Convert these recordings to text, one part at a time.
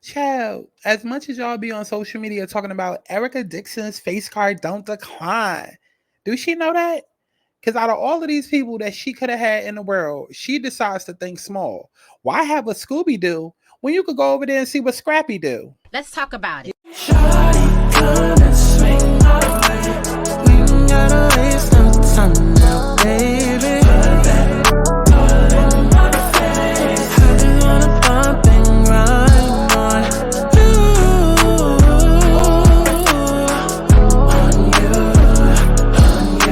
Child, as much as y'all be on social media talking about Erica Dixon's face card don't decline, do she know that? Because out of all of these people that she could have had in the world, she decides to think small. Why have a Scooby Doo when you could go over there and see what Scrappy do? Let's talk about it. Shawty, come and swing my way. We ain't gotta waste no time now, baby. Put that all in my face. I just wanna bump and grind on you, on you, on you.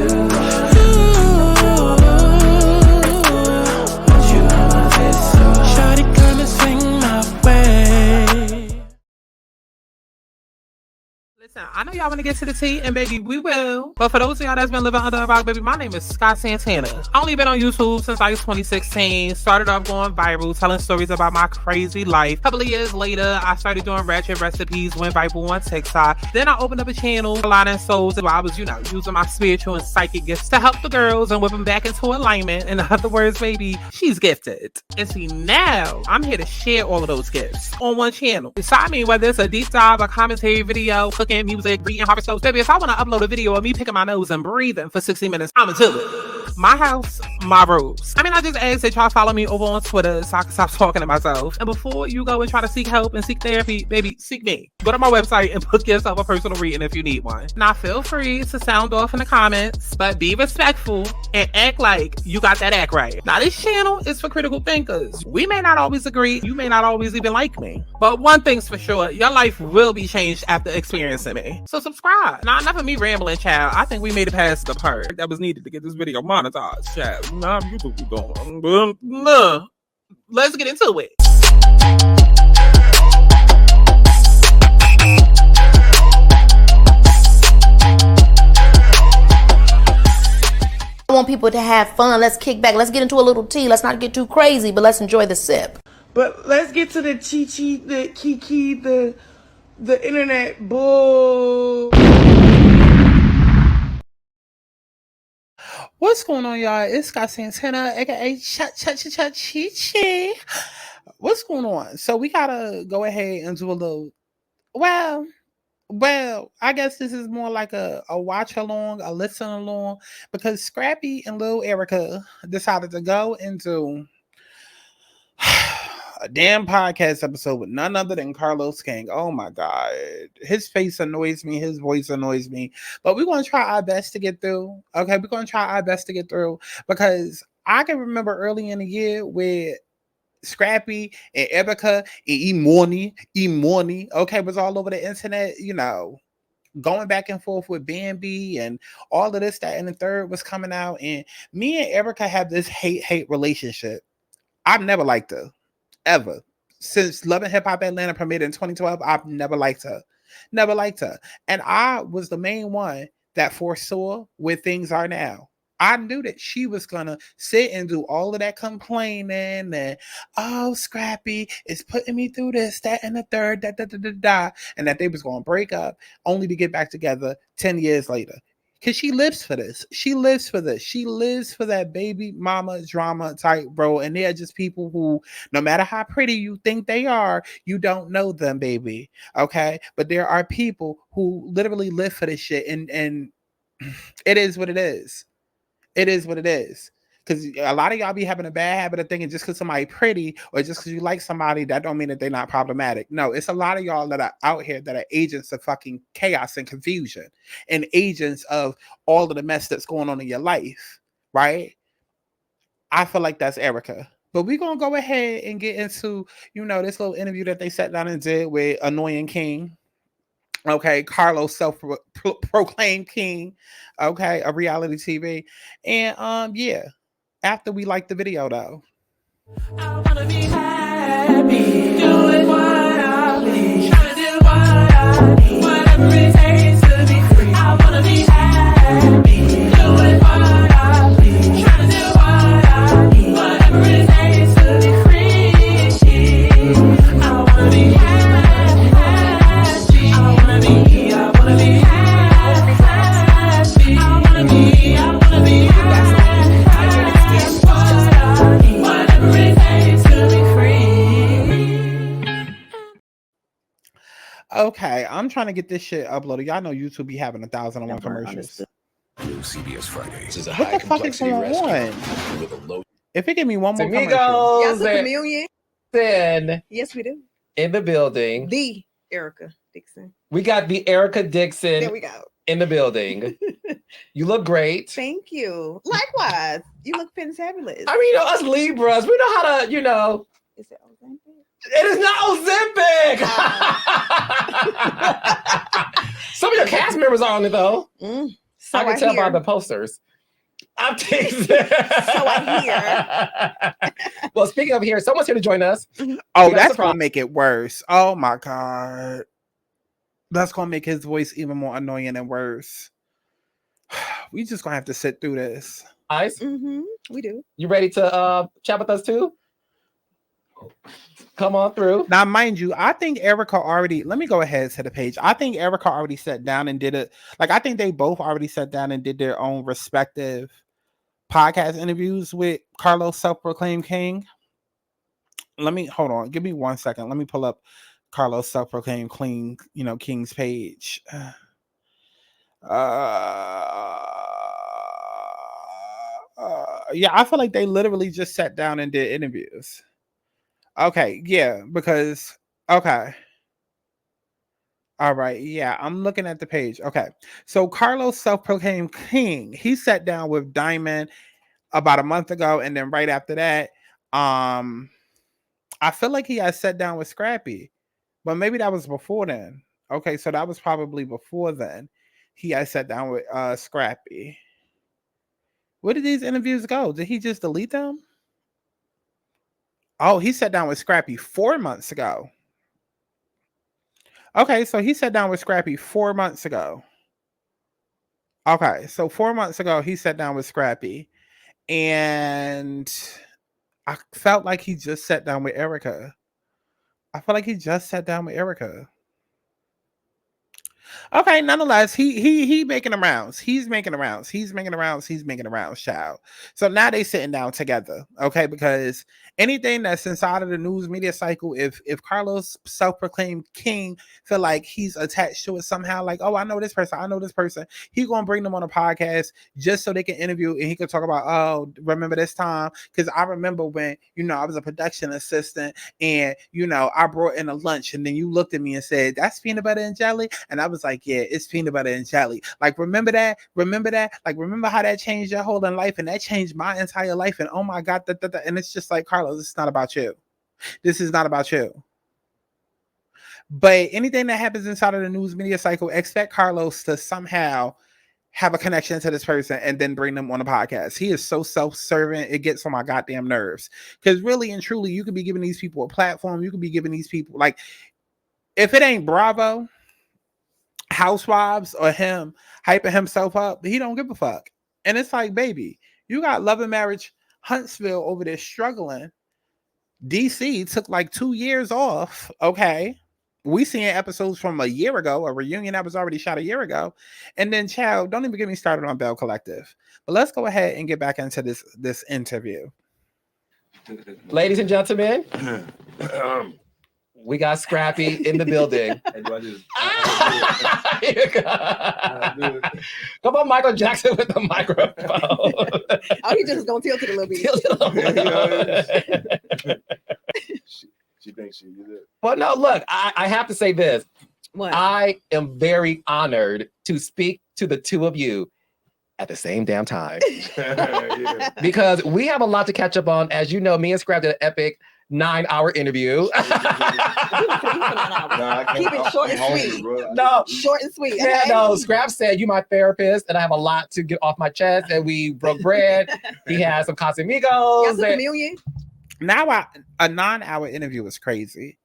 Want you on my face, so shawty, come and swing my way. Listen, I know y'all want to get to the tea, and baby, we will. But for those of y'all that's been living under a rock, baby, my name is Santana. I only been on YouTube since like 2016. Started off going viral, telling stories about my crazy life. A couple of years later, I started doing ratchet recipes, went viral on TikTok. Then I opened up a channel, Aligning Souls, where I was, using my spiritual and psychic gifts to help the girls and whip them back into alignment. In other words, baby, she's gifted. And see, now I'm here to share all of those gifts on one channel. So I mean, whether it's a deep dive, a commentary video, cooking, music, reading horoscopes, baby, if I want to upload a video of me picking my nose and breathing for 60 minutes, I'ma do it. My house, my rules. I mean, I just ask that y'all follow me over on Twitter so I can stop talking to myself. And before you go and try to seek help and seek therapy, baby, seek me. Go to my website and book yourself a personal reading if you need one. Now, feel free to sound off in the comments, but be respectful and act like you got that act right. Now, this channel is for critical thinkers. We may not always agree. You may not always even like me. But one thing's for sure, your life will be changed after experiencing me. So subscribe. Now, enough of me rambling, child. I think we made it past the part that was needed to get this video monetized, child. Nah, you know what we're doing. Let's get into it. I want people to have fun. Let's kick back. Let's get into a little tea. Let's not get too crazy, but let's enjoy the sip. But let's get to the chi-chi, the kiki, the internet bull. What's going on, y'all? It's Scott Santana, aka Chi-Chi. What's going on? So we gotta go ahead and do a little, well, I guess this is more like a watch along, a listen along, because Scrappy and Lil Erica decided to go into a damn podcast episode with none other than Carlos King. Oh my God. His face annoys me. His voice annoys me. But we're going to try our best to get through. Okay, we're going to try our best to get through, because I can remember early in the year where Scrappy and Erica and E-Morny, okay, was all over the internet, going back and forth with Bambi and all of this, that, and the third was coming out. And me and Erica have this hate relationship. I've never liked her. Ever. Since Love and Hip Hop Atlanta premiered in 2012, I've never liked her. Never liked her. And I was the main one that foresaw where things are now. I knew that she was going to sit and do all of that complaining and, oh, Scrappy is putting me through this, that, and the third, and that they was going to break up only to get back together 10 years later. Because she lives for this. She lives for this. She lives for that baby mama drama type, bro. And they're just people who, no matter how pretty you think they are, you don't know them, baby. Okay? But there are people who literally live for this shit. And it is what it is. It is what it is. Because a lot of y'all be having a bad habit of thinking just because somebody pretty or just because you like somebody, that don't mean that they're not problematic. No, it's a lot of y'all that are out here that are agents of fucking chaos and confusion and agents of all of the mess that's going on in your life, right? I feel like that's Erica. But we're going to go ahead and get into, this little interview that they sat down and did with Annoying King. Okay, Carlos, self-proclaimed king, okay, of reality TV. And yeah, after we like the video though. I wanna be happy, doing what I need, trying to do what I need, whatever it takes to be free. I wanna be happy, doing what I need, trying to do what I need, whatever it takes to be free. I wanna be happy. Okay, I'm trying to get this shit uploaded. Y'all know YouTube be having 1,001 commercials. New CBS Friday. This is a What the fuck is going on? with a low. If it give me one more commercial. Y'all Amigos, took Chameleon? Dixon Yes, we do. in the building. The Erica Dixon. We got the Erica Dixon There we go. in the building. You look great. Thank you. Likewise, you look fantabulous. I mean, us Libras, we know how to, Is it Ozempic? it is not Ozempic. Some of your cast members are on it, though. So I can tell by hear. the posters. I'm teasing. So I hear. Well, speaking of here, someone's here to join us. Oh, that's gonna make it worse. Oh my god. That's gonna make his voice even more annoying and worse. We just gonna have to sit through this. Ice, We do. you ready to chat with us too? Come on through. Now, mind you, I think Erica already. Let me go ahead to the page. I think Erica already sat down and did it. Like, I think they both already sat down and did their own respective podcast interviews with Carlos Self-Proclaimed King. Let me hold on. Give me 1 second. Let me pull up Carlos Self-Proclaimed King, King's page. Yeah, I feel like they literally just sat down and did interviews. Okay, yeah, because okay. All right, yeah, I'm looking at the page. Okay, so Carlos Self-Proclaimed King, he sat down with Diamond about a month ago, and then right after that, I feel like he had sat down with Scrappy, but maybe that was before then. Okay, so that was probably before then. He had sat down with Scrappy. Where did these interviews go? Did he just delete them? Oh, he sat down with Scrappy 4 months ago. Okay, so he sat down with Scrappy 4 months ago. Okay, so 4 months ago, he sat down with Scrappy. And I felt like he just sat down with Erica. I felt like he just sat down with Erica. Okay, nonetheless, he making the rounds. He's making the rounds. He's making the rounds. He's making the rounds, child. So now they sitting down together, okay? Because anything that's inside of the news media cycle, if Carlos Self-Proclaimed King feel like he's attached to it somehow, like, oh, I know this person, he gonna bring them on a podcast just so they can interview and he could talk about, oh, remember this time? Because I remember when, I was a production assistant and, I brought in a lunch and then you looked at me and said, that's peanut butter and jelly? And I was like, yeah, it's peanut butter and jelly. Like, remember that? Like, remember how that changed your whole life? And that changed my entire life. And oh my God, and it's just like, Carlos, it's not about you. This is not about you. But anything that happens inside of the news media cycle, expect Carlos to somehow have a connection to this person and then bring them on a podcast. He is so self-serving, it gets on my goddamn nerves. Because really and truly, you could be giving these people a platform. You could be giving these people, like, if it ain't Bravo, Housewives, or him hyping himself up, he don't give a fuck. And it's like, baby, you got Love and Marriage Huntsville over there struggling. DC took like 2 years off. Okay. We seeing episodes from a year ago, a reunion that was already shot a year ago. And then, child, don't even get me started on Bell Collective. But let's go ahead and get back into this interview. Ladies and gentlemen, we got Scrappy in the building. Come on, Michael Jackson with the microphone. Oh, he just gonna tilt it a little bit. She thinks she did it. Well, no, look, I have to say this. What? I am very honored to speak to the two of you at the same damn time. Yeah. Because we have a lot to catch up on. As you know, me and Scrap did an epic 9-hour interview. Keep it short and sweet. No. Short and sweet. Yeah, Okay? no, Scrap said, you my therapist, and I have a lot to get off my chest, and we broke bread. He had some Y'all Casamigos. took Chameleon? Now, a 9-hour interview was crazy.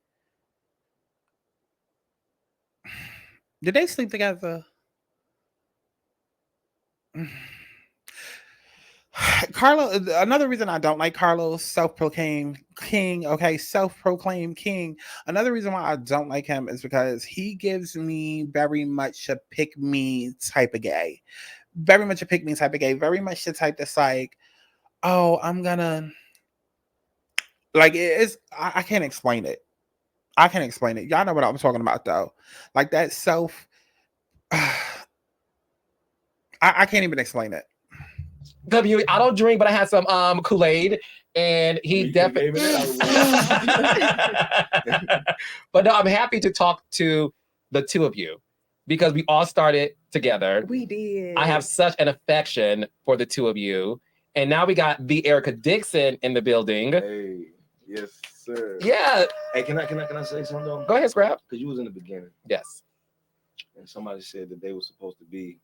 Did they sleep together? Carlos, another reason I don't like Carlos, self-proclaimed king. Okay, self-proclaimed king. Another reason why I don't like him is because he gives me very much a pick-me type of gay. Very much a pick-me type of gay. Very much the type that's like, oh, I'm gonna, like, it's, I can't explain it. I can't explain it. Y'all know what I'm talking about though. Like that self. I can't even explain it. W, I don't drink, but I had some Kool-Aid, and he You definitely. gave it out. But no, I'm happy to talk to the two of you because we all started together. We did. I have such an affection for the two of you, and now we got the Erica Dixon in the building. Hey, yes, sir. Yeah, Hey, can I say something though? go ahead, Scrap. Because you was in the beginning, Yes. and somebody said that they were supposed to be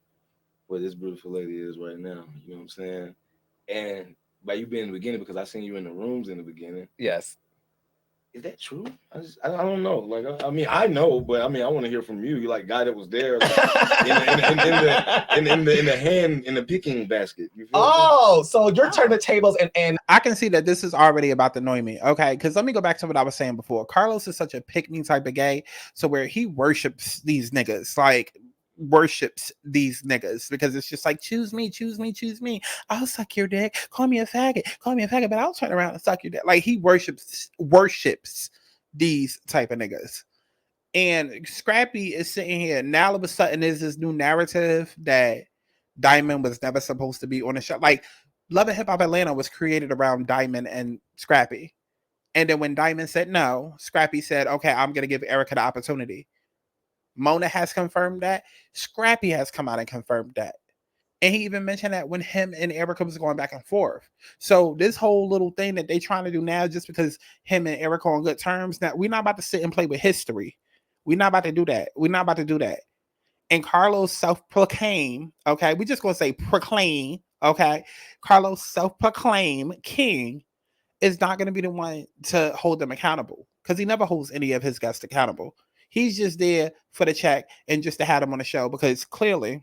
where this beautiful lady is right now. You know what I'm saying? And by you being in the beginning, because I seen you in the rooms in the beginning. Yes. Is that true? I don't know. Like, I mean, I know, but I mean, I want to hear from you. You like guy that was there, like, in the picking basket. You feel Oh, so you're turning the tables and I can see that this is already about to annoy me. Okay, because let me go back to what I was saying before. Carlos is such a pick-me type of gay, so where he worships these niggas, like worships these niggas, because it's just like choose me, choose me, choose me. I'll suck your dick. Call me a faggot, but I'll turn around and suck your dick. Like he worships these type of niggas. And Scrappy is sitting here now. All of a sudden, there's this new narrative that Diamond was never supposed to be on the show. Like Love and Hip Hop Atlanta was created around Diamond and Scrappy. And then when Diamond said no, Scrappy said, okay, I'm going to give Erica the opportunity. Mona has confirmed that. Scrappy has come out and confirmed that. And he even mentioned that when him and Erica was going back and forth. So this whole little thing that they trying to do now, just because him and Erica are on good terms, now we're not about to sit and play with history. We're not about to do that. We're not about to do that. And Carlos self-proclaimed, okay, we just going to say proclaim, okay, Carlos self-proclaimed king is not going to be the one to hold them accountable, because he never holds any of his guests accountable. He's just there for the check and just to have him on the show, because clearly,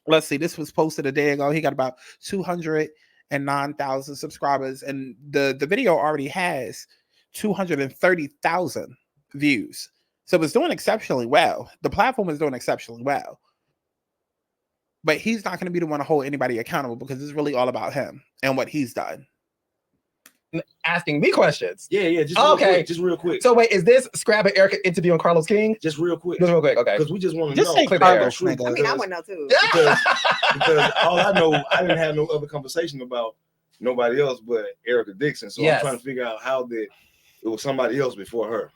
let's see, this was posted a day ago. He got about 209,000 subscribers, and the video already has 230,000 views. So it's doing exceptionally well. The platform is doing exceptionally well. But he's not going to be the one to hold anybody accountable, because it's really all about him and what he's done. asking me questions. Yeah. Just real quick. So wait, is this Scrap and Erica interviewing Carlos King? Just real quick. Just real quick, okay. Because we just want to Just know. say Carlos, Truth, nigga. I mean, I want to know too. because all I know, I didn't have no other conversation about nobody else but Erica Dixon. So Yes. I'm trying to figure out how it was somebody else before her.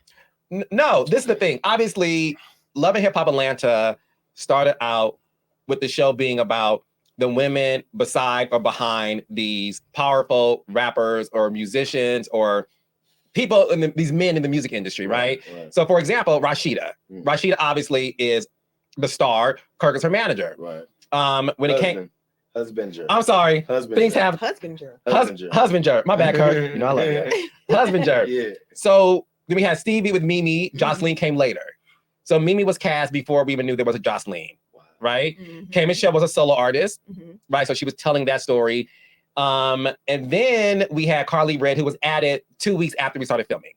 No, this is the thing. Obviously, Love and Hip Hop Atlanta started out with the show being about the women beside or behind these powerful rappers or musicians or people in these men in the music industry, right? So, for example, Rashida. Rashida obviously is the star. Kirk is her manager. Right. When it came, Husbander. I'm sorry. Things have Husbander. husbander. My bad, Kirk. You know I love you. Husbander. Yeah. So then we had Stevie with Mimi. Jocelyn came later. So Mimi was cast before we even knew there was a Jocelyn, right? K Michelle was a solo artist, right? So she was telling that story. And then we had Carly Red, who was added 2 weeks after we started filming.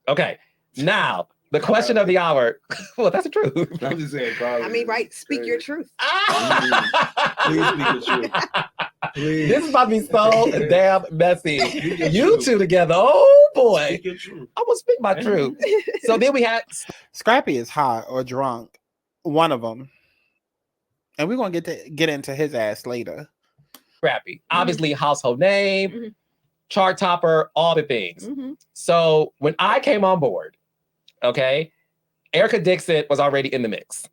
Okay. Now, the question of the hour. Well, that's the truth. I'm just saying, Carly. I mean, right? Speak your truth. Please speak the truth. Please. This is about to be so damn messy. You two together. Oh boy. Speak your truth. I will speak my truth. So then we had Scrappy is high or drunk, one of them, and we're gonna get into his ass later. Scrappy, obviously household name, chart topper, all the things. So when I came on board, okay, Erica Dixon was already in the mix.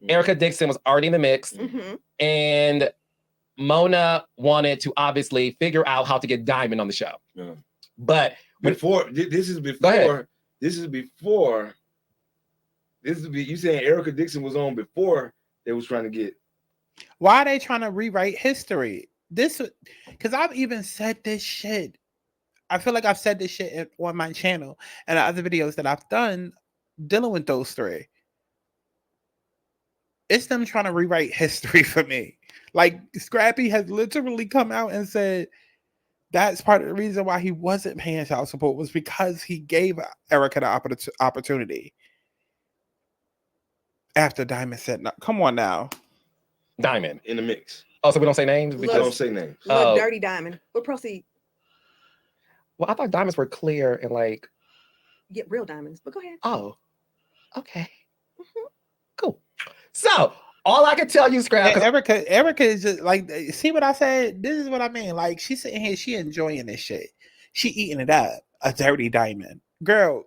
Erica Dixon was already in the mix, and Mona wanted to obviously figure out how to get Diamond on the show. But This is before. You saying Erica Dixon was on before they was trying to get. Why are they trying to rewrite history? This, because I've even said this shit. I feel like I've said this shit on my channel and the other videos that I've done dealing with those three. It's them trying to rewrite history for me. Like, Scrappy has literally come out and said that's part of the reason why he wasn't paying child support was because he gave Erica the opportunity. After Diamond said, no, come on now. Diamond In the mix. Oh, so we don't say names? I don't say names. Look, Dirty Diamond. We'll proceed. Well, I thought diamonds were clear and like get real diamonds. But go ahead. Oh, okay. Cool. So all I can tell you, Scrap, And Erica is just like, see what I said? This is what I mean. Like, she's sitting here, she enjoying this shit. She eating it up. A dirty diamond. Girl,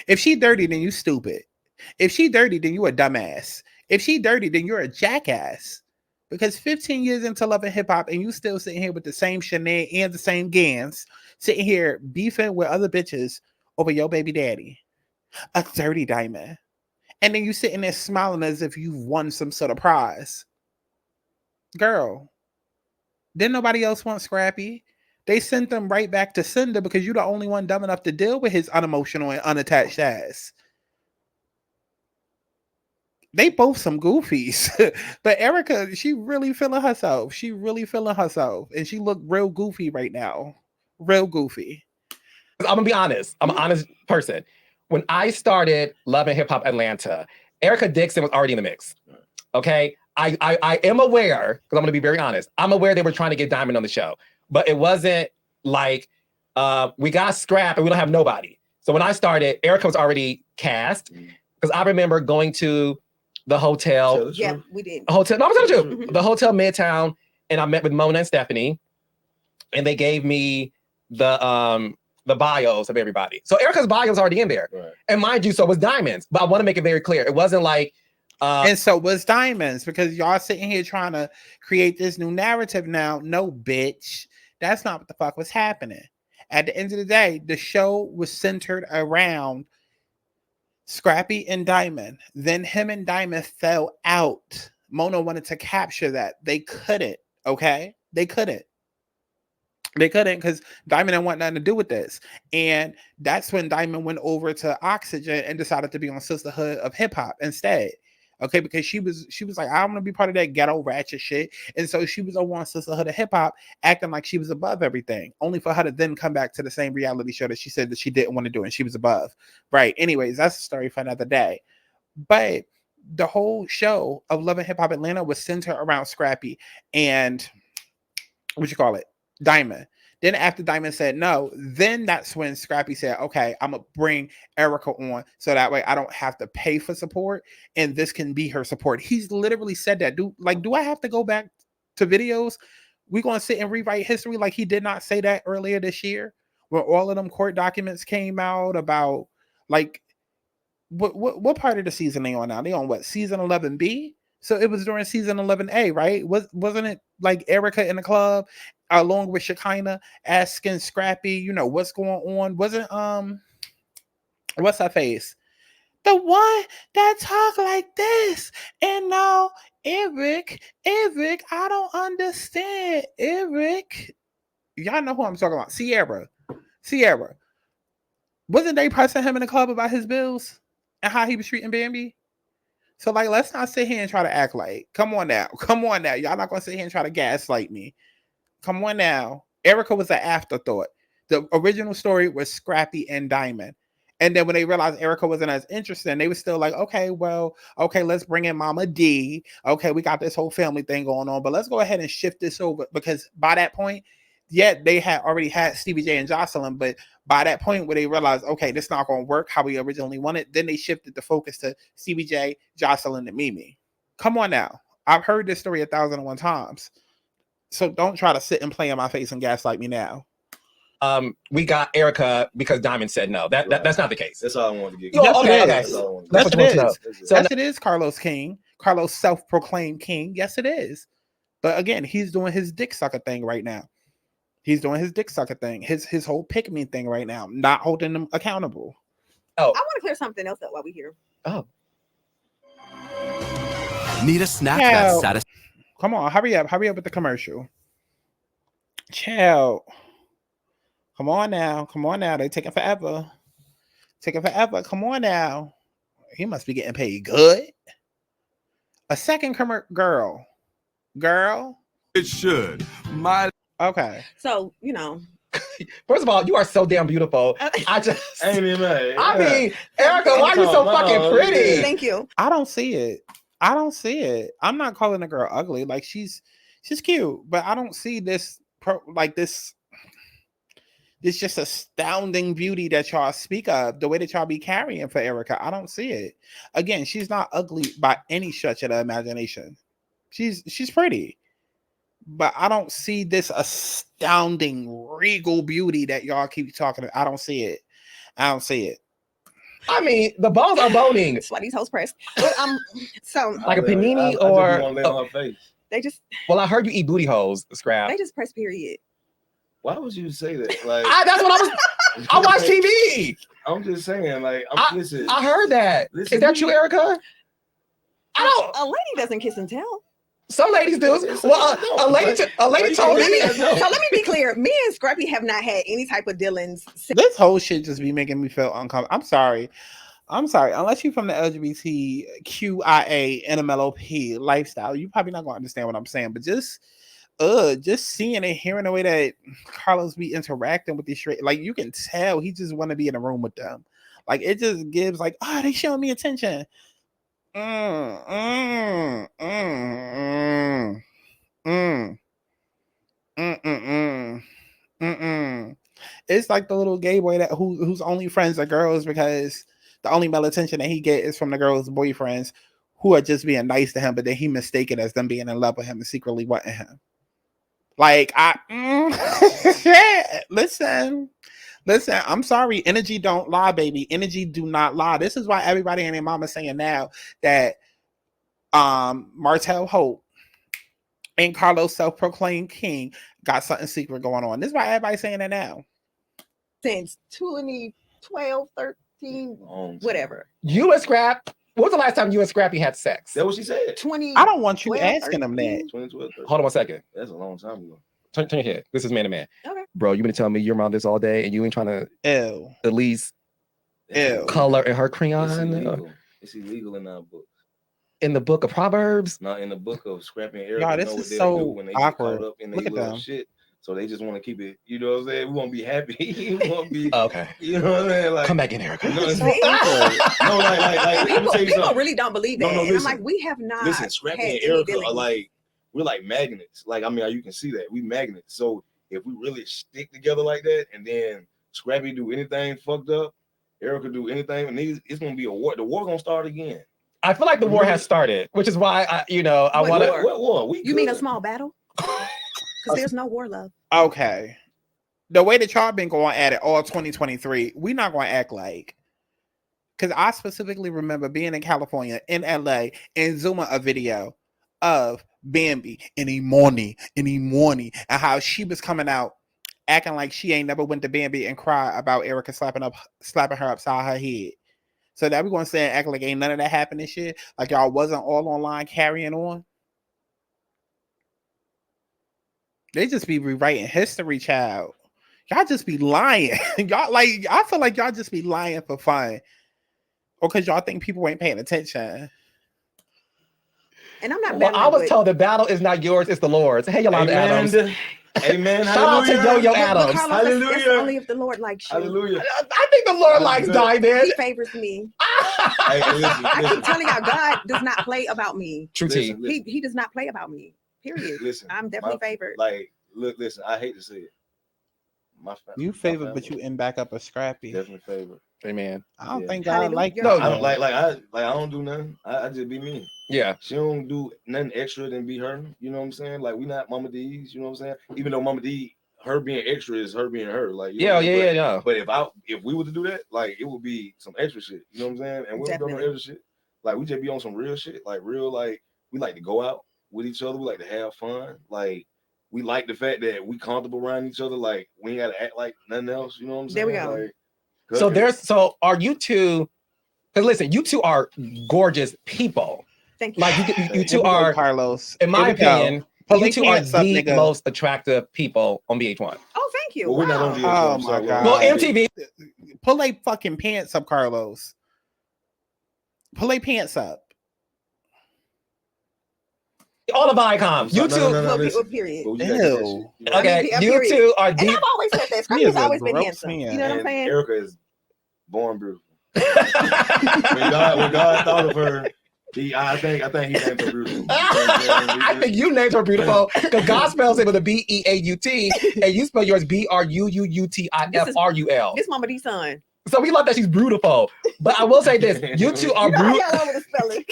if she dirty, then you stupid. If she dirty, then you a dumbass. If she dirty, then you're a jackass. Because 15 years into Love and Hip Hop, and you still sitting here with the same Chanel and the same Gans, sitting here beefing with other bitches over your baby daddy. A dirty diamond. And then you sitting there smiling as if you've won some sort of prize. Girl, didn't nobody else want Scrappy? They sent them right back to Cinder because you're the only one dumb enough to deal with his unemotional and unattached ass. They both some goofies. But Erica, she really feeling herself. She really feeling herself. And she look real goofy right now. Real goofy. I'm gonna be honest. I'm an honest person. When I started Love and Hip Hop Atlanta, Erica Dixon was already in the mix. Okay. I am aware, because I'm gonna be very honest. I'm aware they were trying to get Diamond on the show, but it wasn't like we got Scrap and we don't have nobody. So when I started, Erica was already cast. Because I remember going to the hotel. Yeah, we did. Hotel. No, I'm telling you, the Hotel Midtown, and I met with Mona and Stephanie, and they gave me the bios of everybody. So Erica's bio was already in there, Right. and mind you, so was Diamond's. But I want to make it very clear, it wasn't like. And so was Diamonds, because y'all sitting here trying to create this new narrative now. No, bitch, that's not what the fuck was happening. At the end of the day, the show was centered around Scrappy and Diamond. Then him and Diamond fell out. Mona wanted to capture that. They couldn't, okay? They couldn't because Diamond didn't want nothing to do with this. And that's when Diamond went over to Oxygen and decided to be on Sisterhood of Hip Hop instead. Okay, because she was like, I want to be part of that ghetto ratchet shit. And so she was over on Sisterhood of Hip Hop, acting like she was above everything, only for her to then come back to the same reality show that she said that she didn't want to do and she was above. Right. Anyways, that's a story for another day. But the whole show of Love and Hip Hop Atlanta was centered around Scrappy and Diamond. Then after Diamond said no, then that's when Scrappy said, okay, I'm going to bring Erica on so that way I don't have to pay for support and this can be her support. He's literally said that. Do I have to go back to videos? We're going to sit and rewrite history like he did not say that earlier this year when all of them court documents came out about like what part of the season they on now? They on what, season 11B? So it was during season 11A, right? Wasn't it like Erica in the club along with Shekinah asking Scrappy, what's going on? Wasn't what's her face? The one that talk like this. And no, Eric, I don't understand. Eric. Y'all know who I'm talking about. Sierra. Wasn't they pressing him in the club about his bills and how he was treating Bambi? So, like, let's not sit here and try to act like, come on now. Y'all not going to sit here and try to gaslight me. Come on now. Erica was an afterthought. The original story was Scrappy and Diamond. And then when they realized Erica wasn't as interested, they were still like, okay, let's bring in Mama D. Okay, we got this whole family thing going on, but let's go ahead and shift this over. Because by that point, they had already had Stevie J and Jocelyn, but by that point where they realized, okay, this is not going to work how we originally wanted, then they shifted the focus to Stevie J, Jocelyn, and Mimi. Come on now. I've heard this story 1,001 times. So don't try to sit and play in my face and gaslight me now. We got Erica because Diamond said no. That's not the case. That's all I wanted to get. Oh, okay. Yes, it is, Carlos King. Carlos self-proclaimed king. Yes, it is. But again, he's doing his dick sucker thing right now. His whole pick me thing right now, not holding them accountable. I want to clear something else up while we're here. Oh. Need a snack that's satisfying. Come on, hurry up with the commercial. Chill. Come on now. They taking forever. Come on now. He must be getting paid good. A second girl. It should. Okay. So, First of all, you are so damn beautiful. I just ain't even mad. I mean, Erica, why are you so fucking pretty? Thank you. I don't see it. I'm not calling the girl ugly. Like she's cute, but I don't see this this just astounding beauty that y'all speak of, the way that y'all be carrying for Erica. I don't see it. Again, she's not ugly by any stretch of the imagination. She's pretty. But I don't see this astounding regal beauty that y'all keep talking about. I don't see it. I don't see it. I mean, the balls are boning. That's why these hoes press. But so Like a panini I just or. be wanna lay on her face. they just Well, I heard you eat booty holes, Scrap. they just press period. Why would you say that? Like, That's what I was. I watch TV. I'm just saying, like, listen. I heard that. Listen, Is that true, Erica? I don't. A lady doesn't kiss and tell. Some ladies do. Well, a lady told me. So let me be clear. Me and Scrappy have not had any type of dealings. This whole shit just be making me feel uncomfortable. I'm sorry. Unless you're from the LGBTQIA NMLOP lifestyle, you probably not gonna understand what I'm saying. But just seeing and hearing the way that Carlos be interacting with these straight, like you can tell he just want to be in a room with them. Like it just gives like, oh, they showing me attention. It's like the little gay boy that whose only friends are girls because the only male attention that he get is from the girls' boyfriends who are just being nice to him, but then he mistaken as them being in love with him and secretly wanting him. Like listen, I'm sorry. Energy don't lie, baby. Energy do not lie. This is why everybody and their mama saying now that Martell Hope and Carlos self-proclaimed king got something secret going on. This is why everybody's saying that now. Since 2012, 13, whatever. You and Scrap. When was the last time you and Scrappy had sex? That's what she said. 20. I don't want you asking them that. 2012. Hold on 1 second. That's a long time ago. Turn your head. This is man to man. Okay. Bro, you been telling me you're around this all day and you ain't trying to Ew. at least Ew. color in her It's crayon illegal. It's illegal in our book. in the book of Proverbs. Not in the book of Scrappy and Eric. Y'all, this is so when they awkward. get caught up in Look their at little them. shit. So they just want to keep it, you know what I'm saying? We won't be happy. We won't be, Okay. you know what I'm saying? Like, Come back in, Erica. no, it's- no, like, let me tell you People something. really don't believe that. No, And listen. I'm like, we have not. Listen, Scrappy had and any Erica dealings. are like, we're like magnets. Like, I mean, you can see that. We magnets. So if we really stick together like that, and then Scrappy do anything fucked up, Erica do anything, and it's gonna be a war. The war gonna start again. I feel like the war has started, which is why I What want to. war? What war? We You mean a good. small battle? Because there's no war, love. Okay. The way that y'all been going at it all 2023, we not going to act like. Because I specifically remember being in California, in LA, and zooming a video of Bambi in the morning, and how she was coming out acting like she ain't never went to Bambi and cry about Erica slapping her upside her head. So that we going to say and act like ain't none of that happened and shit? Like y'all wasn't all online carrying on? They just be rewriting history, child. Y'all just be lying. Y'all like, I feel like y'all just be lying for fun. Or because y'all think people ain't paying attention. And I'm not Well, battling I was with- told the battle is not yours, it's the Lord's. Hey, Yolanda Adams. Amen. Shout out to Hallelujah. Yo-Yo But Adams. Carlos, that's Hallelujah. only if the Lord likes you. Hallelujah. I think the Lord likes Diamond. He favors me. Hey, listen, I listen. keep telling y'all, God does not play about me. True T. Listen, He does not play about me. Period. listen. I'm definitely favored. Like, look, listen. I hate to say it. You favored, but you in back up a Scrappy. Definitely favored. Amen. I don't Yeah. think God Hallelujah. like No, I don't I don't do nothing. I just be me. Yeah. She don't do nothing extra than be her. You know what I'm saying? Like we not Mama D's. You know what I'm saying? Even though Mama D, her being extra is her being her. Like you know what I mean? Yeah. But if we were to do that, like it would be some extra shit. You know what I'm saying? And we don't do no Definitely. extra shit. Like we just be on some real shit. Like real, like we like to go out with each other. We like to have fun. Like we like the fact that we comfortable around each other. Like we ain't gotta act like nothing else. You know what I'm saying? There we go. Like, So are you two? Because listen, you two are gorgeous people. Thank you. Like you Here two we go, are, Carlos. in my Here we go. opinion, Pull you they two are pants up, the nigga. most attractive people on VH1. Oh, thank you. well, we're not Wow. on Oh, VH1, my so, God. Well, MTV. Pull they fucking pants up, Carlos. Pull they pants up. All the Viacom. You two. Well, listen. period. Well, you gotta get that Ew. shit, you know? Okay, I mean, you period. two are And deep. I've always said that. He Scrappy's is a always been gross handsome. man. You know what I'm And saying? Erica is born beautiful. When God thought of her, I think he named her beautiful. I think you named her beautiful because God spells it with a B-E-A-U-T and you spell yours B-R-U-U-U-T-I-F-R-U-L. This Mama D's son. So we love that she's beautiful. But I will say this, you two are You know how beautiful. y'all over the spelling.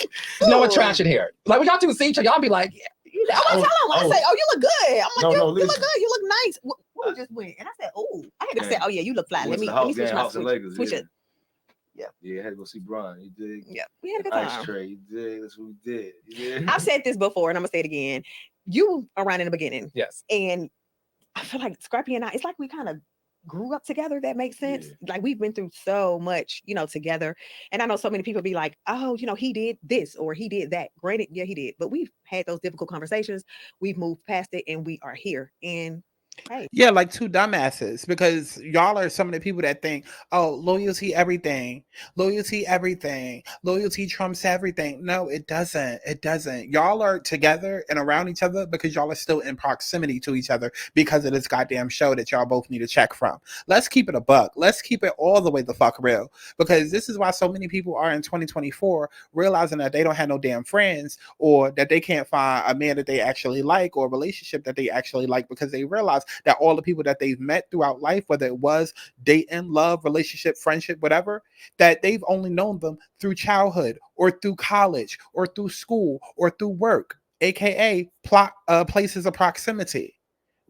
No attraction here. Like when y'all two see each other, y'all be like, I'm gonna tell him. I say, "Oh, you look good." I'm like, No, "You look listen. good. You look nice." What we just went, and I said, "Oh," I had to say, "Oh yeah, you look fly." Let me switch my switch it. Yeah, had to go see Brian. You dig? Yeah, we had a good Ice time. tray. You dig? That's what we did. You dig? I've said this before, and I'm gonna say it again. You around in the beginning, yes. and I feel like Scrappy and I, it's like we kind of grew up together. That makes sense. Yeah. Like we've been through so much, together. And I know so many people be like, "Oh, he did this or he did that." Granted, yeah, he did, but we've had those difficult conversations. We've moved past it, and we are here. And hey, Yeah, like two dumbasses, because y'all are some of the people that think, oh, loyalty everything, loyalty trumps everything. No, it doesn't. It doesn't. Y'all are together and around each other because y'all are still in proximity to each other because of this goddamn show that y'all both need a check from. Let's keep it a buck. Let's keep it all the way the fuck real, because this is why so many people are in 2024 realizing that they don't have no damn friends, or that they can't find a man that they actually like or a relationship that they actually like, because they realize that all the people that they've met throughout life, whether it was dating, love, relationship, friendship, whatever, that they've only known them through childhood or through college or through school or through work, aka places of proximity,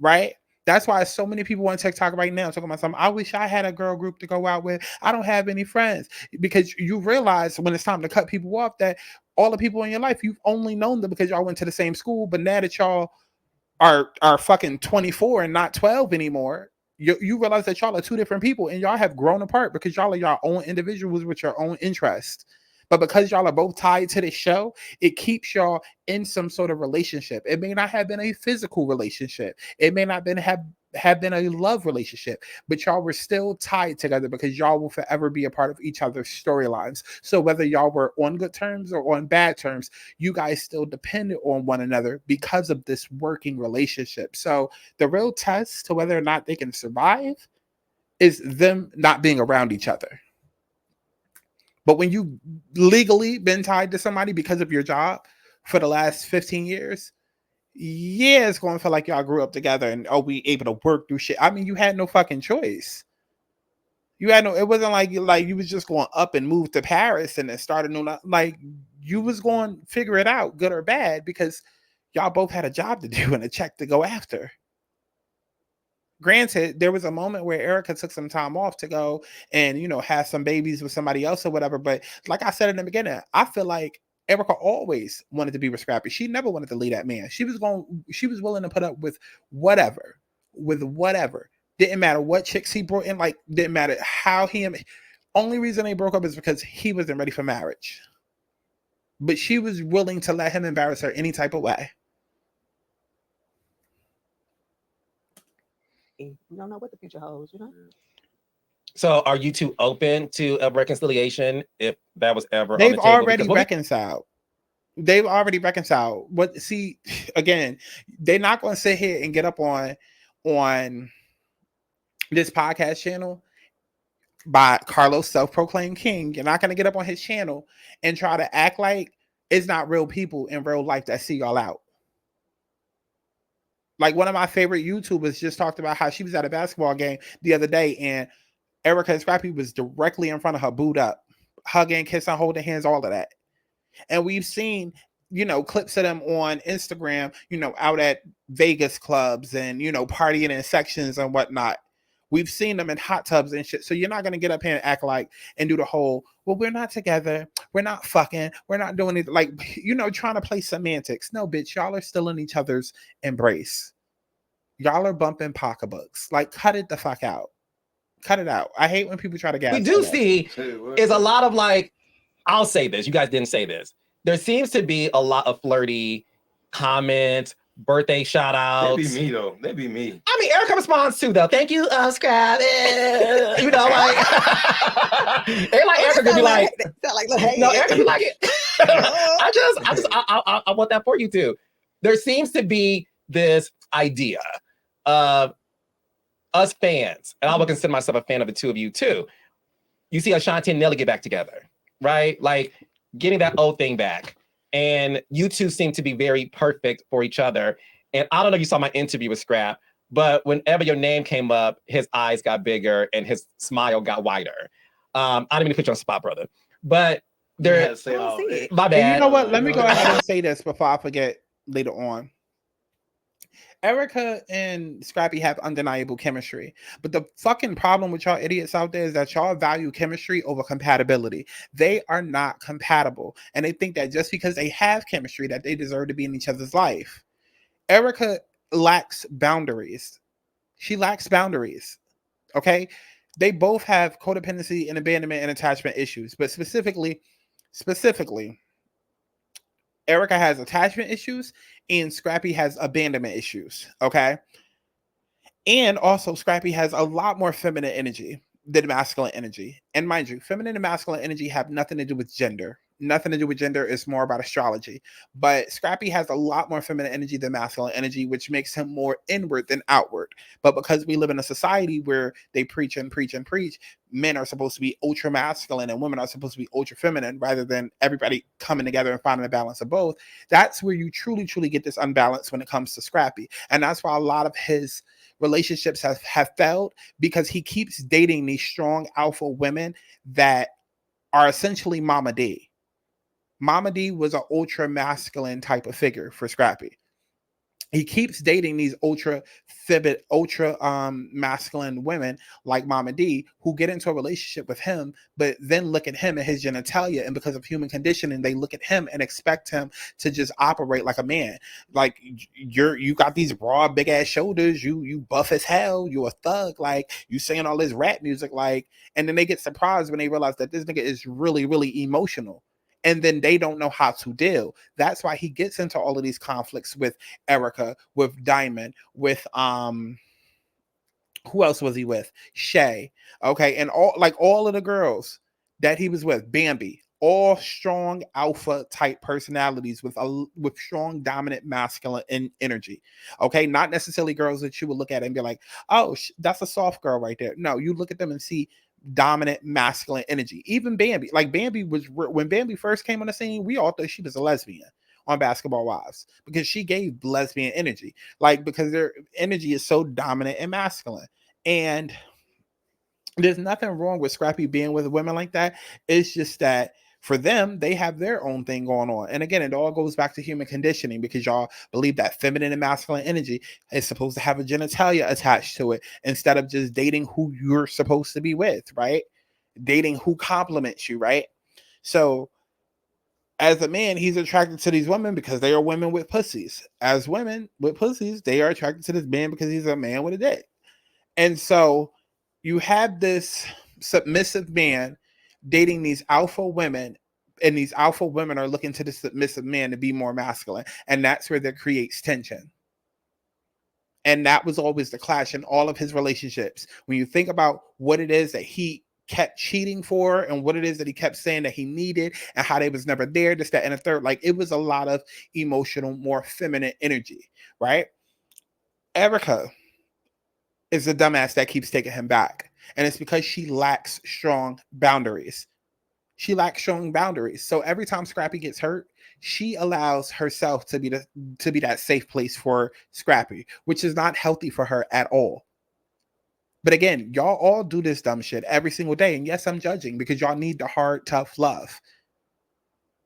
right? That's why so many people on TikTok right now talking about something. I wish I had a girl group to go out with. I don't have any friends, because you realize when it's time to cut people off that all the people in your life, you've only known them because y'all went to the same school. But now that y'all are fucking 24 and not 12 anymore, you realize that y'all are two different people and y'all have grown apart because y'all are your own individuals with your own interests. But because y'all are both tied to this show, it keeps y'all in some sort of relationship. It may not have been a physical relationship. It may not have been a love relationship, but y'all were still tied together because y'all will forever be a part of each other's storylines. So whether y'all were on good terms or on bad terms, you guys still depended on one another because of this working relationship. So the real test to whether or not they can survive is them not being around each other. But when you legally been tied to somebody because of your job for the last 15 years, yeah, it's going to feel like y'all grew up together and we able to work through shit. I mean, you had no fucking choice. You had no, it wasn't like you was just going up and move to Paris and then start a new life. Like you was going to figure it out, good or bad, because y'all both had a job to do and a check to go after. Granted, there was a moment where Erica took some time off to go and, have some babies with somebody else or whatever. But like I said in the beginning, I feel like Erica always wanted to be with Scrappy. She never wanted to leave that man. She was willing to put up with whatever. Didn't matter what chicks he brought in, like didn't matter how only reason they broke up is because he wasn't ready for marriage. But she was willing to let him embarrass her any type of way. you don't know what the future holds, So are you two open to a reconciliation if that was ever They've on the table? already reconciled. They've already reconciled. What? See, again, they're not going to sit here and get up on this podcast channel by Carlos, self-proclaimed king. You're not going to get up on his channel and try to act like it's not real people in real life that see y'all out. Like one of my favorite YouTubers just talked about how she was at a basketball game the other day and Erica and Scrappy was directly in front of her, booed up, hugging, kissing, holding hands, all of that. And we've seen, clips of them on Instagram, out at Vegas clubs and, partying in sections and whatnot. We've seen them in hot tubs and shit. So you're not going to get up here and act like and do the whole, well, we're not together. We're not fucking. We're not doing it. Like, trying to play semantics. No, bitch, y'all are still in each other's embrace. Y'all are bumping pocketbooks. Like, cut it the fuck out. Cut it out. I hate when people try to gas. We do see is a lot of like, I'll say this. You guys didn't say this. There seems to be a lot of flirty comments, birthday shout outs. They be me though. They be me. I mean, Erica responds too though. Thank you, Scrappy. Like they like Erica to be like, no, Erica be like it. I want that for you too. There seems to be this idea of us fans, and I would consider myself a fan of the two of you too. You see Ashanti and Nelly get back together, right? Like getting that old thing back. And you two seem to be very perfect for each other. And I don't know if you saw my interview with Scrap, but whenever your name came up, his eyes got bigger and his smile got wider. I didn't mean to put you on the spot, brother. But there, I don't see it. my And bad. you know what? Let me go ahead and say this before I forget later on. Erica and Scrappy have undeniable chemistry. But the fucking problem with y'all idiots out there is that y'all value chemistry over compatibility. They are not compatible. And they think that just because they have chemistry that they deserve to be in each other's life. Erica lacks boundaries. She lacks boundaries. Okay? They both have codependency and abandonment and attachment issues. But specifically, Erica has attachment issues and Scrappy has abandonment issues. Okay. And also, Scrappy has a lot more feminine energy than masculine energy. And mind you, feminine and masculine energy have nothing to do with gender. Nothing to do with gender. It's more about astrology. But Scrappy has a lot more feminine energy than masculine energy, which makes him more inward than outward. But because we live in a society where they preach and preach and preach, men are supposed to be ultra masculine and women are supposed to be ultra feminine rather than everybody coming together and finding a balance of both. That's where you truly, truly get this unbalance when it comes to Scrappy. And that's why a lot of his relationships have failed, because he keeps dating these strong alpha women that are essentially Mama D. Mama D was an ultra masculine type of figure for Scrappy. He keeps dating these ultra masculine women like Mama D, who get into a relationship with him, but then look at him and his genitalia, and because of human conditioning, they look at him and expect him to just operate like a man. Like, you got these broad, big ass shoulders, you buff as hell, you a thug, like you singing all this rap music, like, and then they get surprised when they realize that this nigga is really, really emotional. And then they don't know how to deal. That's why he gets into all of these conflicts with Erica, with Diamond, with who else was he with? Shay. Okay, and all of the girls that he was with, Bambi, all strong alpha type personalities with strong dominant masculine energy. Okay, not necessarily girls that you would look at and be like, oh, that's a soft girl right there. No, you look at them and see dominant masculine energy. Even Bambi, like Bambi was, when Bambi first came on the scene, we all thought she was a lesbian on Basketball Wives because she gave lesbian energy, like, because their energy is so dominant and masculine. And there's nothing wrong with Scrappy being with women like that. It's just that for them, they have their own thing going on. And again, it all goes back to human conditioning, because y'all believe that feminine and masculine energy is supposed to have a genitalia attached to it instead of just dating who you're supposed to be with, right? Dating who compliments you, right? So as a man, he's attracted to these women because they are women with pussies. As women with pussies, they are attracted to this man because he's a man with a dick. And so you have this submissive man dating these alpha women, and these alpha women are looking to the submissive man to be more masculine. And that's where that creates tension. And that was always the clash in all of his relationships. When you think about what it is that he kept cheating for and what it is that he kept saying that he needed and how they was never there, this, that, and a third, like, it was a lot of emotional, more feminine energy, right? Erica is the dumbass that keeps taking him back. And it's because she lacks strong boundaries. She lacks strong boundaries. So every time Scrappy gets hurt, she allows herself to be that safe place for Scrappy, which is not healthy for her at all. But again, y'all all do this dumb shit every single day. And yes, I'm judging because y'all need the hard, tough love.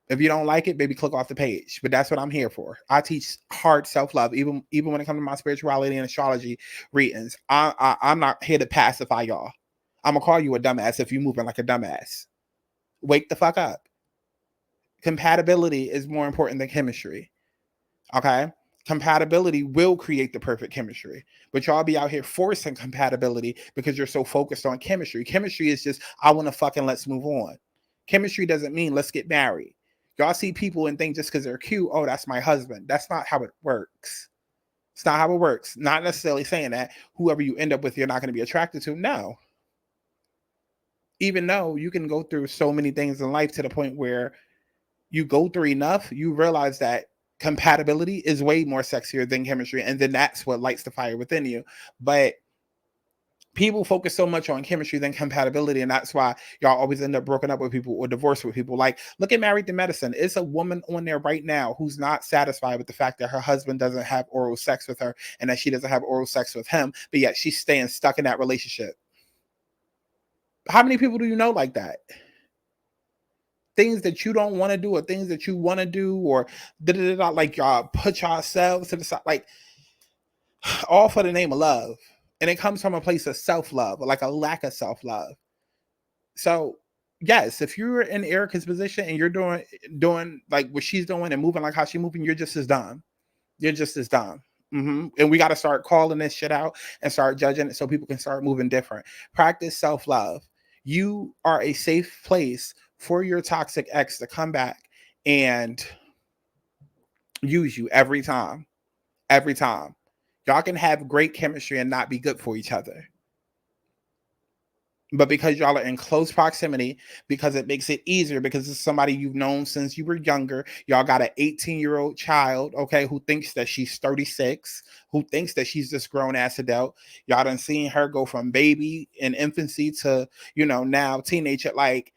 If you don't like it, baby, click off the page. But that's what I'm here for. I teach hard self-love, even when it comes to my spirituality and astrology readings. I'm not here to pacify y'all. I'm going to call you a dumbass if you're moving like a dumbass. Wake the fuck up. Compatibility is more important than chemistry. Okay? Compatibility will create the perfect chemistry. But y'all be out here forcing compatibility because you're so focused on chemistry. Chemistry is just, I want to fucking let's move on. Chemistry doesn't mean let's get married. Y'all see people and think just because they're cute, oh, that's my husband. That's not how it works. It's not how it works. Not necessarily saying that whoever you end up with, you're not going to be attracted to. No. Even though you can go through so many things in life to the point where you go through enough, you realize that compatibility is way more sexier than chemistry. And then that's what lights the fire within you. But people focus so much on chemistry than compatibility, and that's why y'all always end up broken up with people or divorced with people. Like, look at Married to Medicine. It's a woman on there right now who's not satisfied with the fact that her husband doesn't have oral sex with her and that she doesn't have oral sex with him, but yet she's staying stuck in that relationship. How many people do you know like that? Things that you don't want to do or things that you want to do, or like y'all put yourselves to the side, like all for the name of love. And it comes from a place of self-love, or like a lack of self-love. So yes, if you're in Erica's position and you're doing like what she's doing and moving like how she's moving, you're just as dumb. You're just as dumb. And we got to start calling this shit out and start judging it so people can start moving different. Practice self-love. You are a safe place for your toxic ex to come back and use you every time. Every time. Y'all can have great chemistry and not be good for each other. But because y'all are in close proximity, because it makes it easier, because it's somebody you've known since you were younger, y'all got an 18-year-old child, okay, who thinks that she's 36, who thinks that she's this grown-ass adult. Y'all done seen her go from baby in infancy to, now teenager. Like,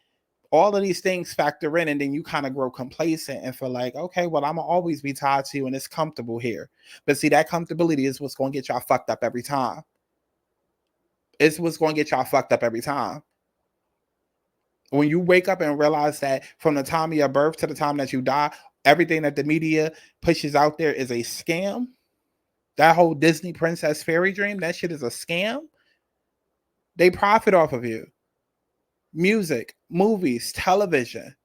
all of these things factor in, and then you kind of grow complacent and feel like, okay, well, I'm gonna always be tied to you and it's comfortable here. But see, that comfortability is what's gonna get y'all fucked up every time. It's what's gonna get y'all fucked up every time. When you wake up and realize that from the time of your birth to the time that you die, everything that the media pushes out there is a scam. That whole Disney princess fairy dream, that shit is a scam. They profit off of you. Music, movies, television,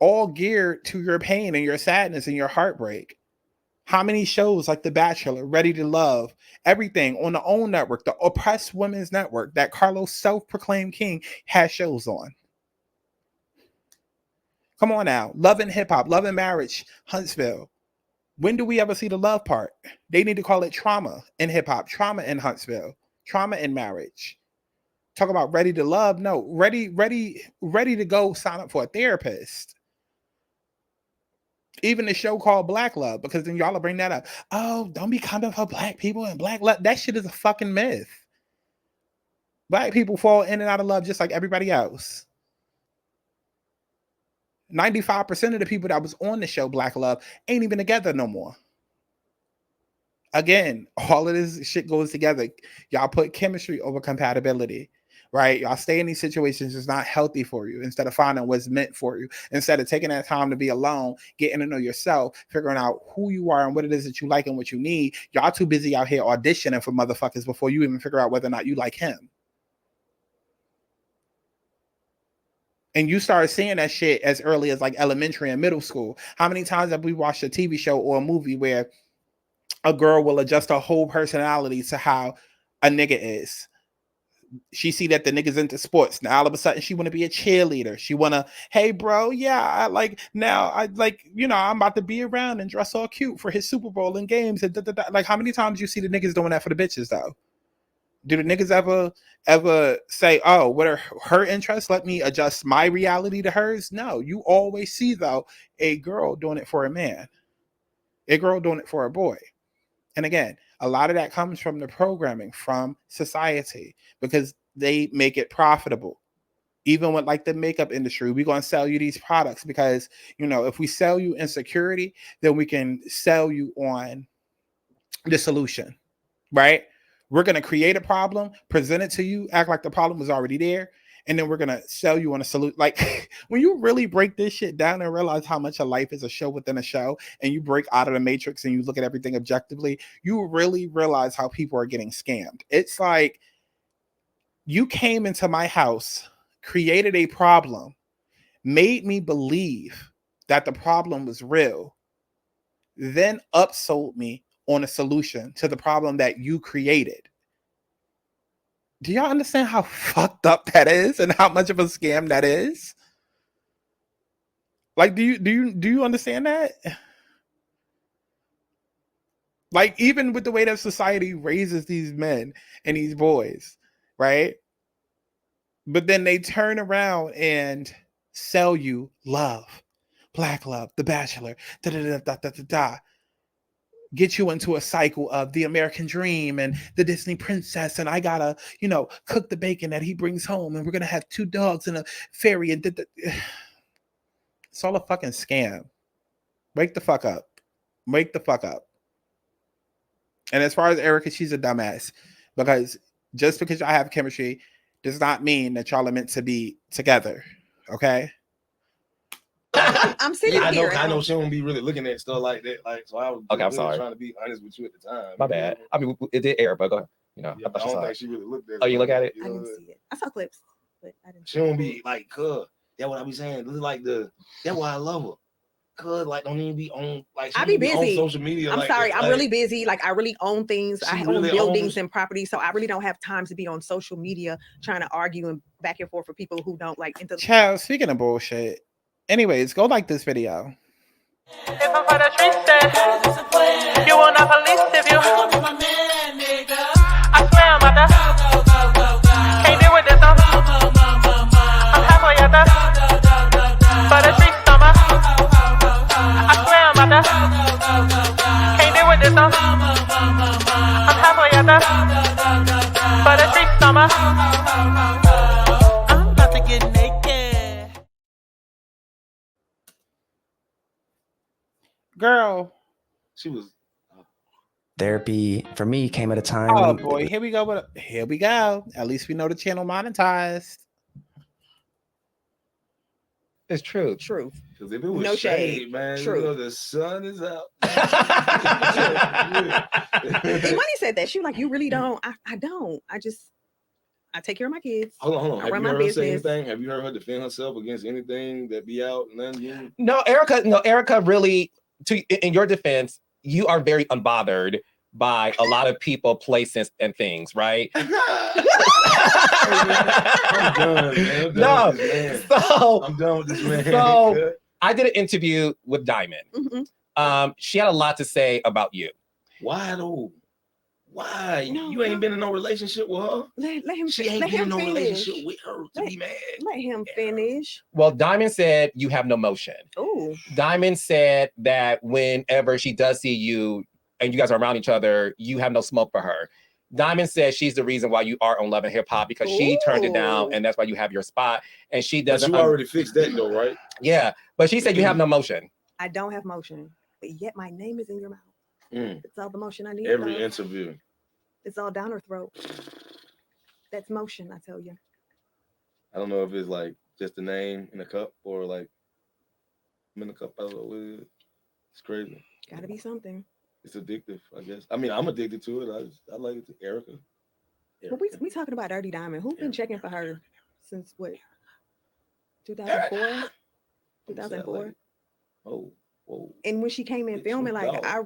all geared to your pain and your sadness and your heartbreak. How many shows like The Bachelor, Ready to Love, everything on the OWN network, the oppressed women's network that Carlos, self-proclaimed king, has shows on? Come on now. Love and Hip Hop, Love and Marriage, Huntsville. When do we ever see the love part? They need to call it trauma in hip hop, trauma in Huntsville, trauma in marriage. Talk about ready to love. No, ready to go sign up for a therapist. Even the show called Black Love, because then y'all will bring that up. Oh, don't be coming for black people and black love. That shit is a fucking myth. Black people fall in and out of love just like everybody else. 95% of the people that was on the show Black Love ain't even together no more. Again, all of this shit goes together. Y'all put chemistry over compatibility, right? Y'all stay in these situations is not healthy for you. Instead of finding what's meant for you, instead of taking that time to be alone, getting to know yourself, figuring out who you are and what it is that you like and what you need, y'all too busy out here auditioning for motherfuckers before you even figure out whether or not you like him. And you start seeing that shit as early as like elementary and middle school. How many times have we watched a TV show or a movie where a girl will adjust her whole personality to how a nigga is? She see that the nigga's into sports. Now all of a sudden she want to be a cheerleader. She want to, hey bro, yeah, I'm about to be around and dress all cute for his Super Bowl and games. And Like, how many times you see the niggas doing that for the bitches though? Do the niggas ever say, oh, what are her interests? Let me adjust my reality to hers? No, you always see though a girl doing it for a man, a girl doing it for a boy. And again, a lot of that comes from the programming from society because they make it profitable. Even with like the makeup industry, we're going to sell you these products because, if we sell you insecurity, then we can sell you on the solution, right? We're going to create a problem, present it to you, act like the problem was already there, and then we're going to sell you on a solution. Like, when you really break this shit down and realize how much of life is a show within a show, and you break out of the matrix and you look at everything objectively, you really realize how people are getting scammed. It's like you came into my house, created a problem, made me believe that the problem was real, then upsold me on a solution to the problem that you created. Do y'all understand how fucked up that is and how much of a scam that is? Like, do you understand that? Like, even with the way that society raises these men and these boys, right? But then they turn around and sell you love, Black Love, The Bachelor, da da da da da da da. get you into a cycle of the American dream and the Disney princess, and I gotta, cook the bacon that he brings home, and we're gonna have 2 dogs and a fairy, and it's all a fucking scam. Wake the fuck up. Wake the fuck up. And as far as Erica, she's a dumbass, because just because y'all have chemistry does not mean that y'all are meant to be together. Okay. I'm sitting I here. know she won't be really looking at stuff like that. Like, so I was Okay, I'm really sorry. trying to be honest with you at the time. My bad. I mean, it did air, but go ahead. Yeah, I thought I you don't saw think it. she really looked at it. Oh, you look at it? I didn't see it. I saw clips, but I didn't. She won't be like, "Cuz." That's what I be saying. This is like that's why I love her. Cuz like don't even be on like. I be busy on social media. I'm like sorry. that. I'm Like, really busy. Like I really own things. I She own really buildings owns- and properties, so I really don't have time to be on social media trying to argue and back and forth for people who don't like. Child, speaking of bullshit. Anyways, go like this video. If I'm for the streets, then you will not police if you. I swear I'm about to. Can't deal with this, though. I'm halfway at the. For the streets, summer. I swear I'm about to. Can't deal with this, though. I'm halfway at the. For the streets, summer. I'm about to get naked. Girl. She was. Therapy for me came at a time. Oh when boy, here we go. Here we go. At least we know the channel monetized. It's true. Truth. Because if it was No shade. shade, man, True. the sun is out. Money said that. She was like, you really don't. I don't. I take care of my kids. Hold on. I Have run you my heard her say business. anything? Have you heard her defend herself against anything that be out? None. No, Erica really, in your defense, you are very unbothered by a lot of people, places, and things, right? I'm done, man. I'm done No, with this man. so I'm done with this man. So I did an interview with Diamond. Mm-hmm. She had a lot to say about you. Why though? Why? No, you ain't been in no relationship with her. Let him. She ain't let been him in no finish. relationship with her to be mad. Let him finish. Well, Diamond said you have no motion. Oh. Diamond said that whenever she does see you and you guys are around each other, you have no smoke for her. Diamond says she's the reason why you are on Love and Hip Hop, because she turned it down, and that's why you have your spot. And she doesn't. But you already fixed that though, right? Yeah, but she said you have no motion. I don't have motion, but yet my name is in your mouth. It's all the motion I need. Every though. interview. It's all down her throat. That's motion, I tell you. I don't know if it's like just the name in a cup or like I'm in a cup. I don't know. It's crazy. Gotta be something. It's addictive, I guess. I mean, I'm addicted to it. I like it. Erica. But we talking about Dirty Diamond. Who's been checking for her since what? 2004? 2004? Oh, whoa. And when she came in It's filming, so like dog. I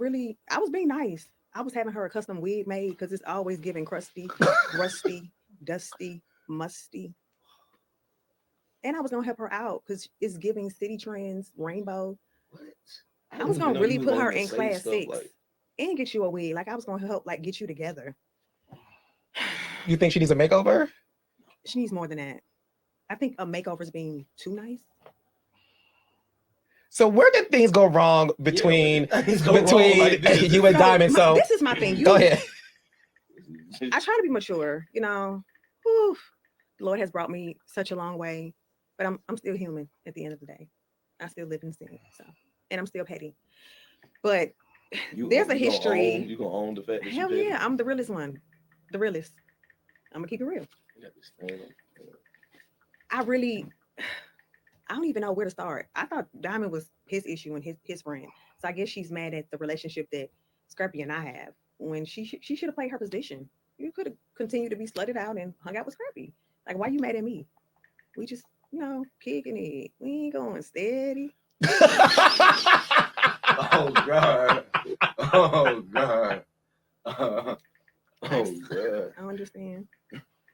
was being nice. I was having her a custom wig made because it's always giving crusty, rusty, dusty, musty. And I was gonna help her out because it's giving city trends, rainbow. What? I was gonna really put her in class 6 and get you a wig. Like I was gonna help like get you together. You think she needs a makeover? She needs more than that. I think a makeover is being too nice. So where did things go wrong between you and Diamond? So this is my thing. Go ahead. I try to be mature, you know. Whew, the Lord has brought me such a long way, but I'm still human at the end of the day. I still live in sin, so, and I'm still petty. But there's a history. You gonna own the fact that Hell you yeah, I'm the realest one. The realest. I'm gonna keep it real. I don't even know where to start. I thought Diamond was his issue and his friend. So I guess she's mad at the relationship that Scrappy and I have. When she should have played her position. You could have continued to be slutted out and hung out with Scrappy. Like, why you mad at me? We just, kicking it. We ain't going steady. Oh God. Oh God. Oh God. I understand.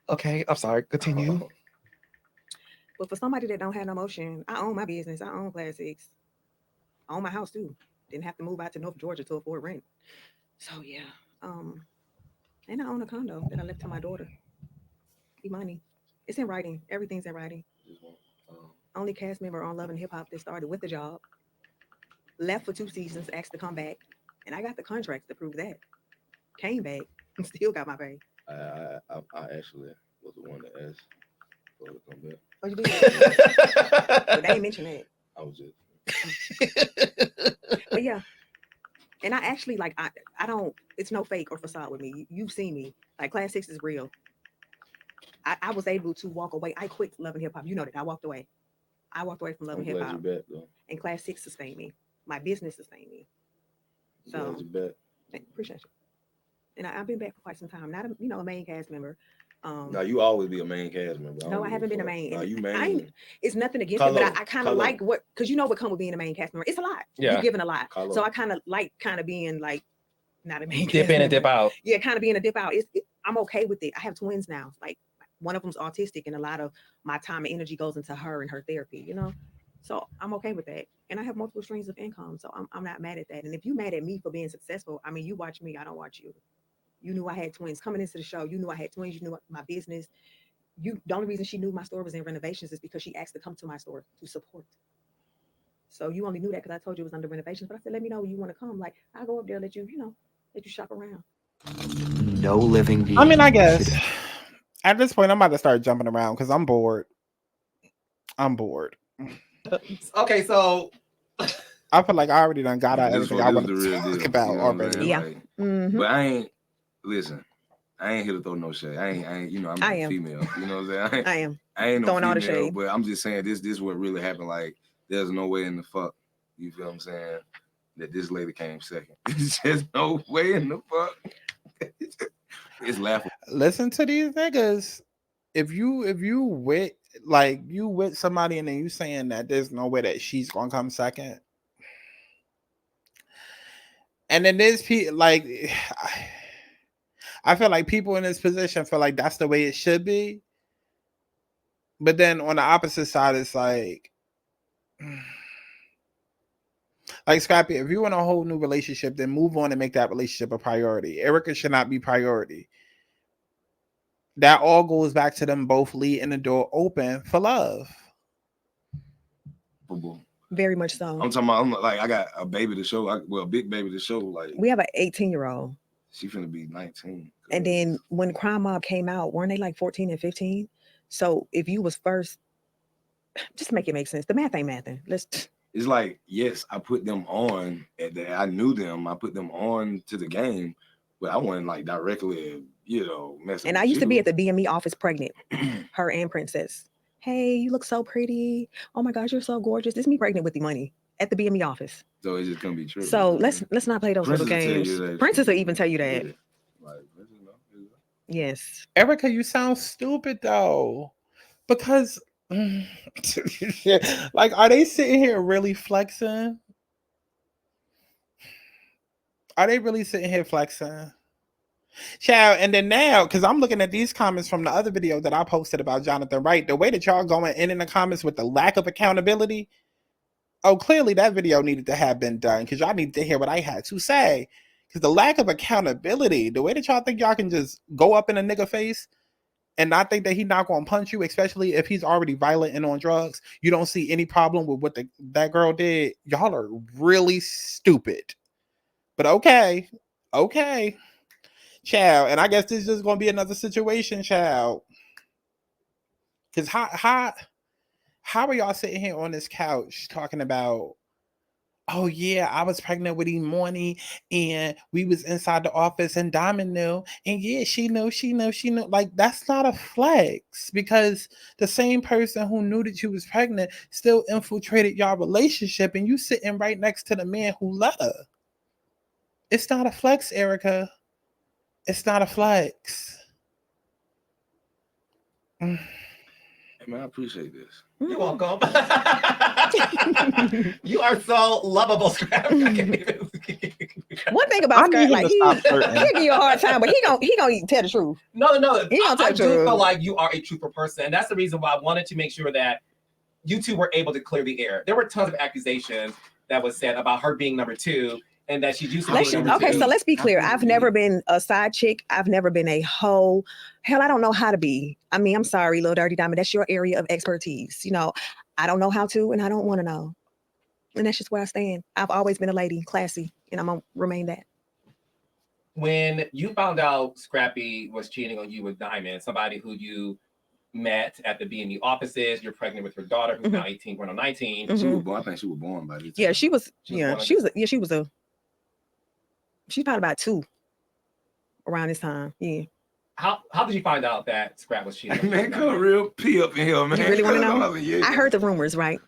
Okay, I'm sorry. Continue. But for somebody that don't have no motion, I own my business. I own Class 6. I own my house too. Didn't have to move out to North Georgia to afford rent. So yeah. And I own a condo that I left to my daughter. Imani. It's in writing. Everything's in writing. Only cast member on Love and Hip Hop that started with the job. Left for 2 seasons, asked to come back. And I got the contracts to prove that. Came back and still got my pay. I actually was the one that asked for her to come back. Oh, you did? But they ain't mention that. I was just. But yeah. And I actually like I don't, it's no fake or facade with me. You've seen me. Like Class 6 is real. I was able to walk away. I quit Love and Hip Hop. You know that. I walked away. I walked away from Love and Hip Hop. Back, though. And Class 6 sustained me. My business sustained me. So appreciate you. And I've been back for quite some time. Not a main cast member. No, you always be a main cast member. No, I haven't been a main. No, you main. It's nothing against it, but I kind of like what, because you know what come with being a main cast member. It's a lot. Yeah. You're giving a lot. So I kind of like being like not a main cast member. Dip in and dip out. Yeah, kind of being a dip out. I'm okay with it. I have twins now. Like one of them's autistic, and a lot of my time and energy goes into her and her therapy. You know, so I'm okay with that. And I have multiple streams of income, so I'm not mad at that. And if you mad at me for being successful, I mean, you watch me. I don't watch you. You knew I had twins coming into the show. You knew I had twins. You knew my business. The only reason she knew my store was in renovations is because she asked to come to my store to support. So you only knew that because I told you it was under renovations. But I said, let me know when you want to come. Like I'll go up there, let you shop around. No living being. I mean, I guess at this point I'm about to start jumping around because I'm bored. Okay, so I feel like I already done got out everything I want to talk about already. Yeah. Like, Mhm. But I ain't here to throw no shade. I ain't, I'm not a female. You know what I'm saying? I ain't no throwing all the female, shade. but I'm just saying this what really happened. Like, there's no way in the fuck, you feel what I'm saying, that this lady came second. There's just no way in the fuck. It's laughable. Listen to these niggas. If you with somebody and then you saying that there's no way that she's gonna come second. And then there's people like I feel like people in this position feel like that's the way it should be. But then on the opposite side, it's like Scrappy, if you want a whole new relationship, then move on and make that relationship a priority. Erica should not be priority. That all goes back to them both leaving the door open for love. Very much so. I'm talking about, I got a baby to show. A big baby to show. Like We have an 18-year-old. She finna be 19. And then when Crime Mob came out, weren't they like 14 and 15? So if you was first, just make it make sense. The math ain't mathing. It's like, yes, I put them on. I knew them. I put them on to the game, but I wasn't like directly, messing. And I used to be at the BME office pregnant, her and Princess. Hey, you look so pretty. Oh my gosh, you're so gorgeous. This is me pregnant with the money at the BME office. So it's just gonna be true. So let's not play those little games. Princess will even tell you that. Yeah. Yes. Erica, you sound stupid though. Because like, are they sitting here really flexing? Are they really sitting here flexing? Child, and then now, because I'm looking at these comments from the other video that I posted about Jonathan Wright, the way that y'all going in the comments with the lack of accountability, clearly that video needed to have been done because y'all need to hear what I had to say. Because the lack of accountability, the way that y'all think y'all can just go up in a nigga face and not think that he's not going to punch you, especially if he's already violent and on drugs, you don't see any problem with what that girl did. Y'all are really stupid. But okay. Child, and I guess this is just gonna be another situation, child. Because how are y'all sitting here on this couch talking about, oh yeah, I was pregnant with Imani and we was inside the office and Diamond knew, and yeah, she knew. Like, that's not a flex, because the same person who knew that you was pregnant still infiltrated y'all relationship, and you sitting right next to the man who let her. It's not a flex, Erica. It's not a flex. Hey man, I appreciate this. You're welcome. You are so lovable, Scrappy. One thing about Scrappy, like he'll give you a hard time, but he gonna tell the truth. No. He gonna tell I the do truth. feel like you are a truthful person, and that's the reason why I wanted to make sure that you two were able to clear the air. There were tons of accusations that was said about her being number two, and that she used to be number two. Okay, so let's be clear. I've never been a side chick. I've never been a hoe. Hell, I don't know how to be. I mean, I'm sorry, Lil Dirty Diamond. That's your area of expertise. I don't know how to, and I don't want to know. And that's just where I stand. I've always been a lady, classy, and I'm gonna remain that. When you found out Scrappy was cheating on you with Diamond, somebody who you met at the B&E offices, you're pregnant with her daughter, who's now 18, going on 19. She was born. I think she was born by this. Yeah, she was. She's probably about 2 around this time. Yeah. How did you find out that Scrap was cheating? Man, come real pee up in here, man. You really want to know? Yeah. I heard the rumors, right?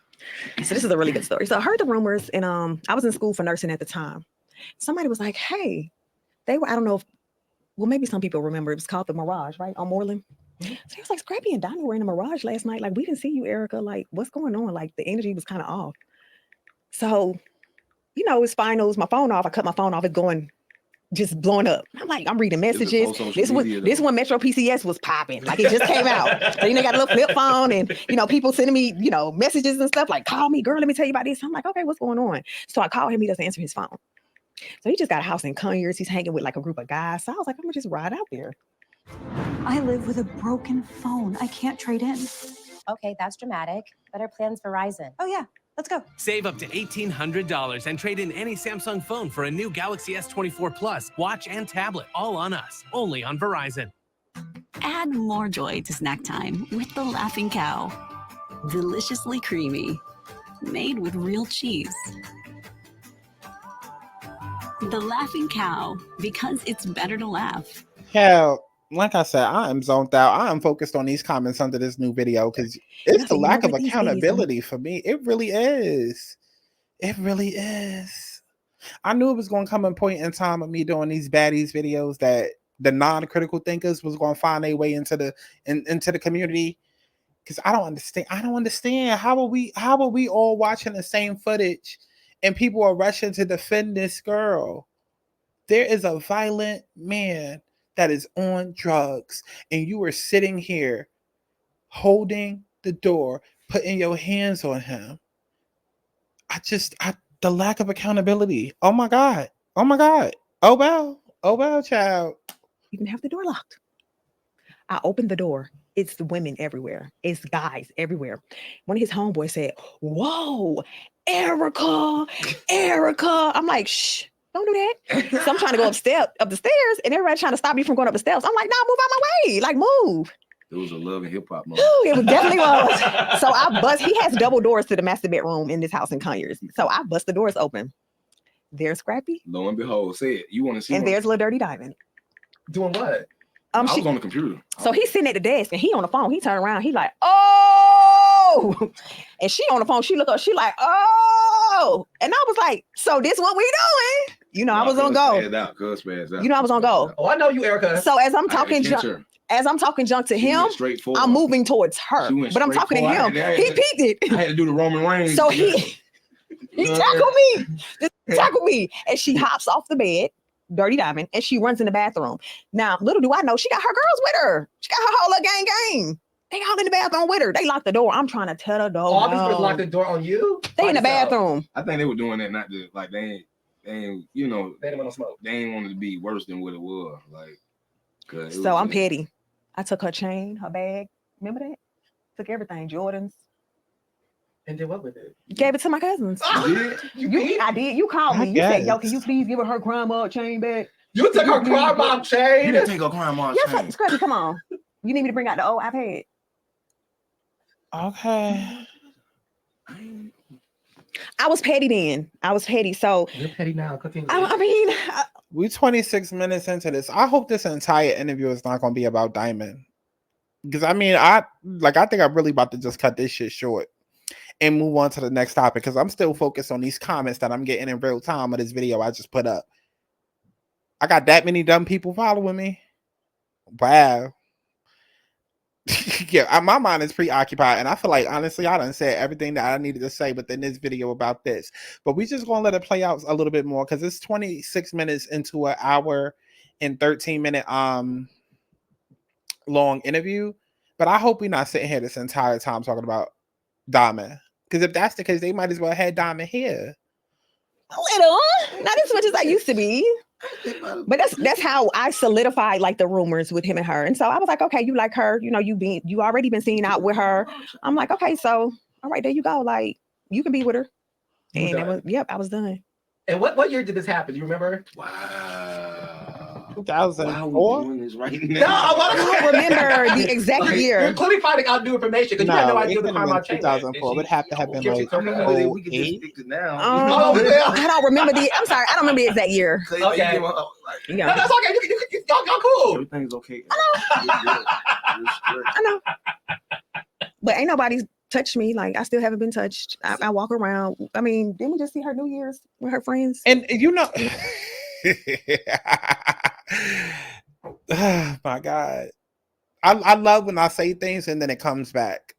So this is a really good story. So I heard the rumors, and I was in school for nursing at the time. Somebody was like, "Hey, they were." I don't know if, well, maybe some people remember. It was called the Mirage, right, on Moreland. So he was like, "Scrappy and Donnie were in the Mirage last night. Like, we didn't see you, Erica. Like, what's going on? Like, the energy was kind of off." So, you know, it's finals. My phone off. I cut my phone off. It's going. Just blowing up. I'm like, I'm reading messages. This one Metro PCS was popping. Like it just came out. So, you know, got a little flip phone and, you know, people sending me, you know, messages and stuff like, call me, girl, let me tell you about this. I'm like, okay, what's going on? So I call him. He doesn't answer his phone. So he just got a house in Conyers. He's hanging with like a group of guys. So I was like, I'm gonna just ride out there. I live with a broken phone. I can't trade in. Okay, that's dramatic. Better plans Verizon. Oh yeah, let's go. Save up to $1,800 and trade in any Samsung phone for a new Galaxy S24 Plus, watch, and tablet, all on us, only on Verizon. Add more joy to snack time with the Laughing Cow. Deliciously creamy, made with real cheese. The Laughing Cow, because it's better to laugh. Hell, like I said, I am zoned out. I am focused on these comments under this new video because it's the lack of accountability for me. It really is. It really is. I knew it was going to come a point in time of me doing these baddies videos that the non-critical thinkers was going to find their way into the community. Because I don't understand. I don't understand. How are we all watching the same footage and people are rushing to defend this girl? There is a violent man that is on drugs, and you are sitting here holding the door, putting your hands on him. The lack of accountability. Oh my God. Oh my God. Oh well, child. You didn't have the door locked. I opened the door. It's the women everywhere. It's guys everywhere. One of his homeboys said, "Whoa, Erica. I'm like, shh. Don't do that." So I'm trying to go up the stairs, and everybody trying to stop me from going up the stairs. I'm like, "No, move out my way. Like, move." It was a love and hip hop moment. It definitely was. So I bust. He has double doors to the master bedroom in this house in Conyers. So I bust the doors open. There's Scrappy. Lo and behold, say it. You want to see? And there's Little Dirty Diamond. Doing what? I was on the computer. So he's sitting at the desk and he on the phone. He turned around. He like, "Oh," and she on the phone. She look up. She like, "Oh," and I was like, "So this what we doing?" You know, I was on go. You know, I was on go. Oh, I know you, Erica. So as I'm talking junk to him, I'm moving towards her, but I'm talking to him. He peeked it. I had to do the Roman Reigns. So he tackled me. Tackled me, and she hops off the bed. Dirty Diamond, and she runs in the bathroom. Now, little do I know, she got her girls with her. She got her whole little gang. They all in the bathroom with her. They locked the door. I'm trying to tell the door. All these girls locked the door on you? They in the bathroom. I think they were doing that not to, like, they ain't, you know, they didn't want to smoke. They ain't wanted to be worse than what it was. Like, so I'm petty. I took her chain, her bag. Remember that? Took everything, Jordans. And did what with it? Gave it to my cousins. You did? I did. You called me. You said, "Yo, can you please give her crime mob chain back?" You took her crime mob chain? You didn't take her crime mob chain. Yes, Scrappy, come on. You need me to bring out the old iPad? Okay. I was petty then. So you're petty now. Continue. I mean, we 26 minutes into this. I hope this entire interview is not going to be about Diamond. Because I mean, I think I'm really about to just cut this shit short and move on to the next topic because I'm still focused on these comments that I'm getting in real time of this video I just put up. I got that many dumb people following me. Wow. Yeah, my mind is preoccupied, and I feel like honestly I done said everything that I needed to say within this video about this. But we just gonna let it play out a little bit more because it's 26 minutes into an hour and 13-minute long interview. But I hope we're not sitting here this entire time talking about Diamond. Because if that's the case, they might as well have Diamond here. Little, not as much as I used to be. But that's how I solidified like the rumors with him and her. And so I was like, okay, you like her, you know, you already been seen out with her. I'm like, okay, so all right, there you go. Like you can be with her. And I was done. And what year did this happen? Do you remember? Wow. 2004. Doing this right No, now. I don't remember the exact You're year. clearly finding out new information because you had no No, idea it the could have been Karma chain. 2004. It would have to have been like I mean, but we can just 08. stick to now. I don't remember I'm sorry, I don't remember the exact year. Okay. Yeah. No, that's okay. Y'all cool. Everything's okay. I know. But ain't nobody touched me. Like, I still haven't been touched. I walk around. I mean, didn't we just see her New Year's with her friends? And oh my God. I love when I say things and then it comes back.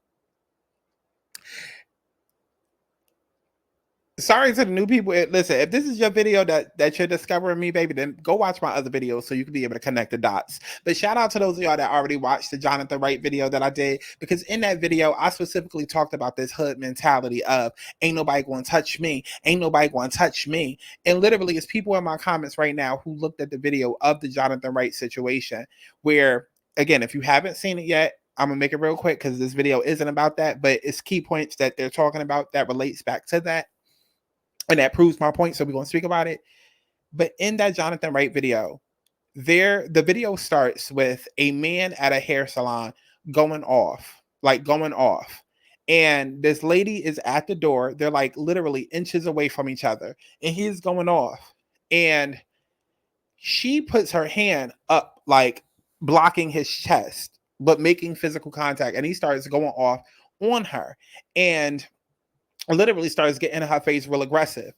Sorry to the new people. Listen, if this is your video that you're discovering me, baby, then go watch my other videos so you can be able to connect the dots. But shout out to those of y'all that already watched the Jonathan Wright video that I did, because in that video, I specifically talked about this hood mentality of ain't nobody going to touch me. Ain't nobody going to touch me. And literally, it's people in my comments right now who looked at the video of the Jonathan Wright situation where, again, if you haven't seen it yet, I'm going to make it real quick because this video isn't about that, but it's key points that they're talking about that relates back to that. And that proves my point, so we're going to speak about it. But in that Jonathan Wright video, the video starts with a man at a hair salon going off. And this lady is at the door. They're like literally inches away from each other. And he's going off. And she puts her hand up, like blocking his chest, but making physical contact. And he starts going off on her. And literally starts getting in her face real aggressive.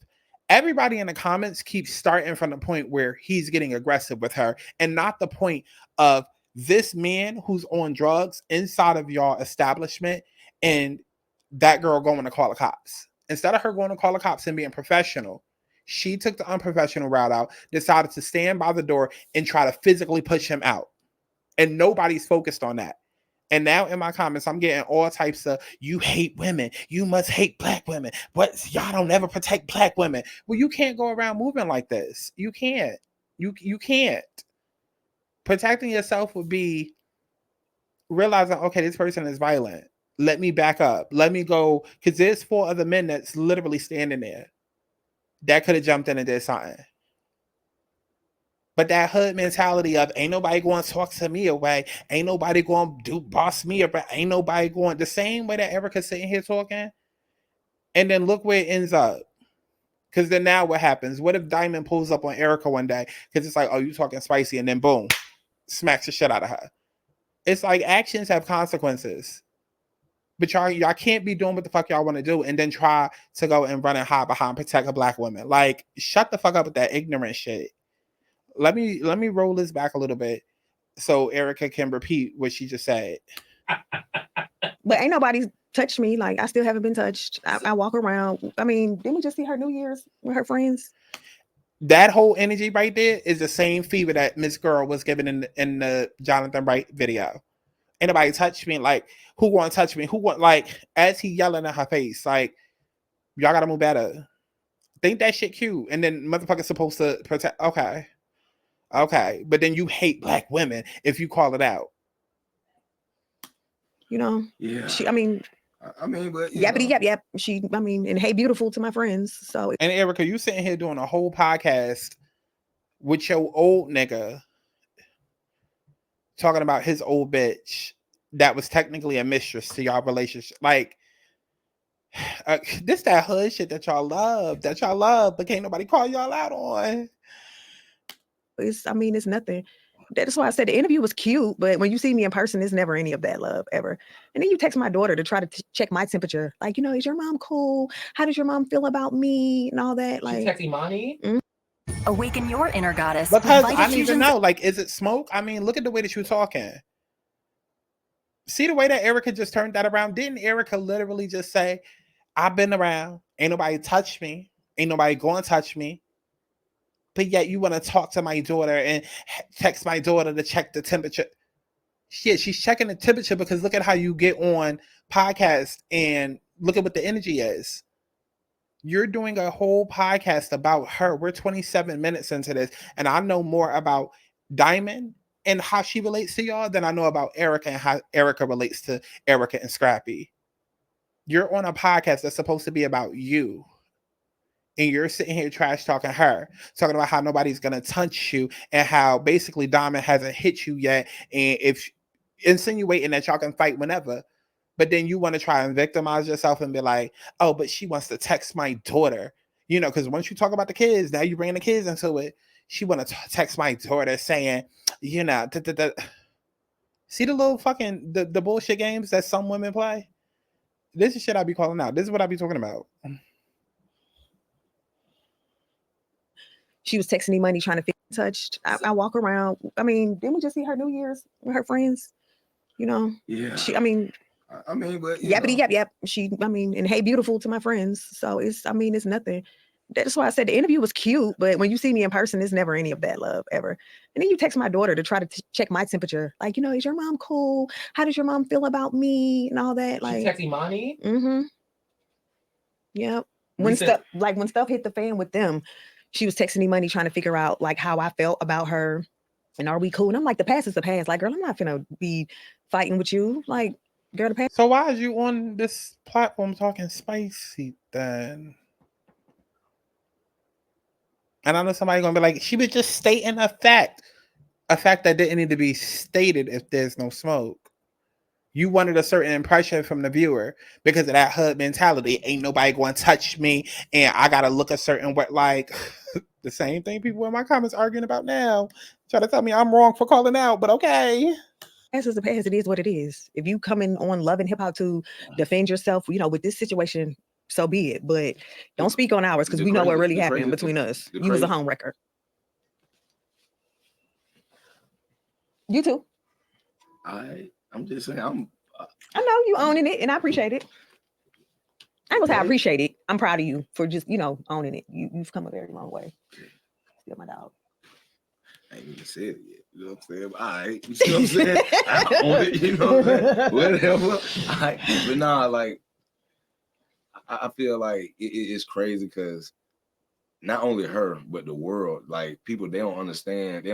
Everybody in the comments keeps starting from the point where he's getting aggressive with her and not the point of this man who's on drugs inside of y'all establishment and that girl going to call the cops. Instead of her going to call the cops and being professional, she took the unprofessional route out, decided to stand by the door and try to physically push him out. And nobody's focused on that. And now in my comments, I'm getting all types of, you hate women. You must hate black women. What? Y'all don't ever protect black women. Well, you can't go around moving like this. You can't. You can't. Protecting yourself would be realizing, okay, this person is violent. Let me back up. Let me go. Because there's 4 other men that's literally standing there that could have jumped in and did something. But that hood mentality of ain't nobody going to talk to me away. Ain't nobody going to do boss me up. Ain't nobody going the same way that Erica's sitting here talking. And then look where it ends up. Because then now what happens? What if Diamond pulls up on Erica one day? Because it's like, oh, you talking spicy. And then boom, smacks the shit out of her. It's like actions have consequences. But y'all can't be doing what the fuck y'all want to do and then try to go and run and hide behind protect a black woman. Like, shut the fuck up with that ignorant shit. Let me roll this back a little bit so Erica can repeat what she just said. But ain't nobody touched me. Like, I still haven't been touched. I walk around. I mean, didn't we just see her New Year's with her friends? That whole energy right there is the same fever that Miss Girl was given in the Jonathan Wright video. Ain't nobody touched me. Like, who want to touch me? Who want, like, as he yelling in her face, like, y'all gotta move better. Think that shit cute. And then motherfucker's supposed to protect. Okay, but then you hate black women if you call it out. You know? Yeah. But yappity yap. And hey, beautiful to my friends. So. And Erica, you sitting here doing a whole podcast with your old nigga talking about his old bitch that was technically a mistress to y'all relationship. Like, this that hood shit that y'all love, but can't nobody call y'all out on. It's nothing. That's why I said the interview was cute, but when you see me in person, it's never any of that love ever. And then you text my daughter to try to check my temperature. Like, is your mom cool? How does your mom feel about me and all that? Like, she's texting mommy. Awaken your inner goddess. Because I need to know, like, is it smoke? I mean, look at the way that you're talking. See the way that Erica just turned that around? Didn't Erica literally just say, I've been around, ain't nobody touched me, ain't nobody going to touch me, but yet you want to talk to my daughter and text my daughter to check the temperature. Shit, she's checking the temperature because look at how you get on podcasts and look at what the energy is. You're doing a whole podcast about her. We're 27 minutes into this, and I know more about Diamond and how she relates to y'all than I know about Erica and how Erica relates to Erica and Scrappy. You're on a podcast that's supposed to be about you. and you're sitting here trash talking her, talking about how nobody's gonna touch you and how basically Diamond hasn't hit you yet, and if insinuating that y'all can fight whenever, but then you want to try and victimize yourself and be like, oh, but she wants to text my daughter, you know, because once you talk about the kids, now you bring the kids into it. She want to text my daughter saying, you know, see the little fucking the bullshit games that some women play. This is shit I be calling out. This is what I be talking about. She was texting me money trying to feel touched. I walk around. I mean, didn't we just see her New Year's with her friends? You know? Yeah. I mean, but yappity yap. She, I mean, and hey, beautiful to my friends. So it's nothing. That's why I said the interview was cute, but when you see me in person, it's never any of that love ever. And then you text my daughter to try to check my temperature. Like, you know, is your mom cool? How does your mom feel about me and all that? Like, She texting mommy? Mm-hmm. Yep. When stuff hit the fan with them, she was texting me money trying to figure out like how I felt about her and are we cool? And I'm like, the past is the past. Like, girl, I'm not gonna be fighting with you. Like, girl, the past. So why is you on this platform talking spicy then? And I know somebody gonna be like, she was just stating a fact that didn't need to be stated if there's no smoke. You wanted a certain impression from the viewer because of that hood mentality. Ain't nobody going to touch me, and I gotta look a certain way. Like the same thing people in my comments arguing about now, try to tell me I'm wrong for calling out, but okay. Past is the past. It is what it is. If you coming on Love and Hip Hop to defend yourself, you know, with this situation, so be it. But don't speak on ours because we know what really happened between us. You was a home wrecker. You too. I'm just saying, I know you owning it, and I appreciate it. I was I appreciate it. I'm proud of you for just, you know, owning it. You've come a very long way. Still my dog. I ain't even said it yet. You know what I'm saying? But all right. You see what I'm saying? I own it. You know what I'm saying? Whatever. All right. But nah, like, I feel like it's crazy because not only her, but the world, like people, they don't understand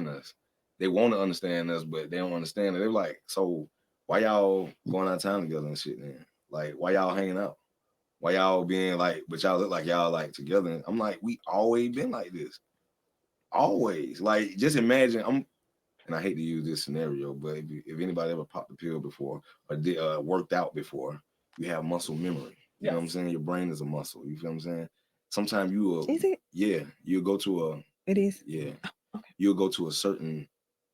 us. They want to understand us, but they don't understand it. They're like, so why y'all going out of time together and shit, man? Like, why y'all hanging out? Why y'all being like, but y'all look like y'all like together? And I'm like, we always been like this. Always. Like, just imagine, and I hate to use this scenario, but if anybody ever popped the pill before or did, worked out before, you have muscle memory. You know what I'm saying? Your brain is a muscle. You feel what I'm saying? Sometimes you will. Is it? Yeah. You'll go to a. It is. Yeah. Okay. You'll go to a certain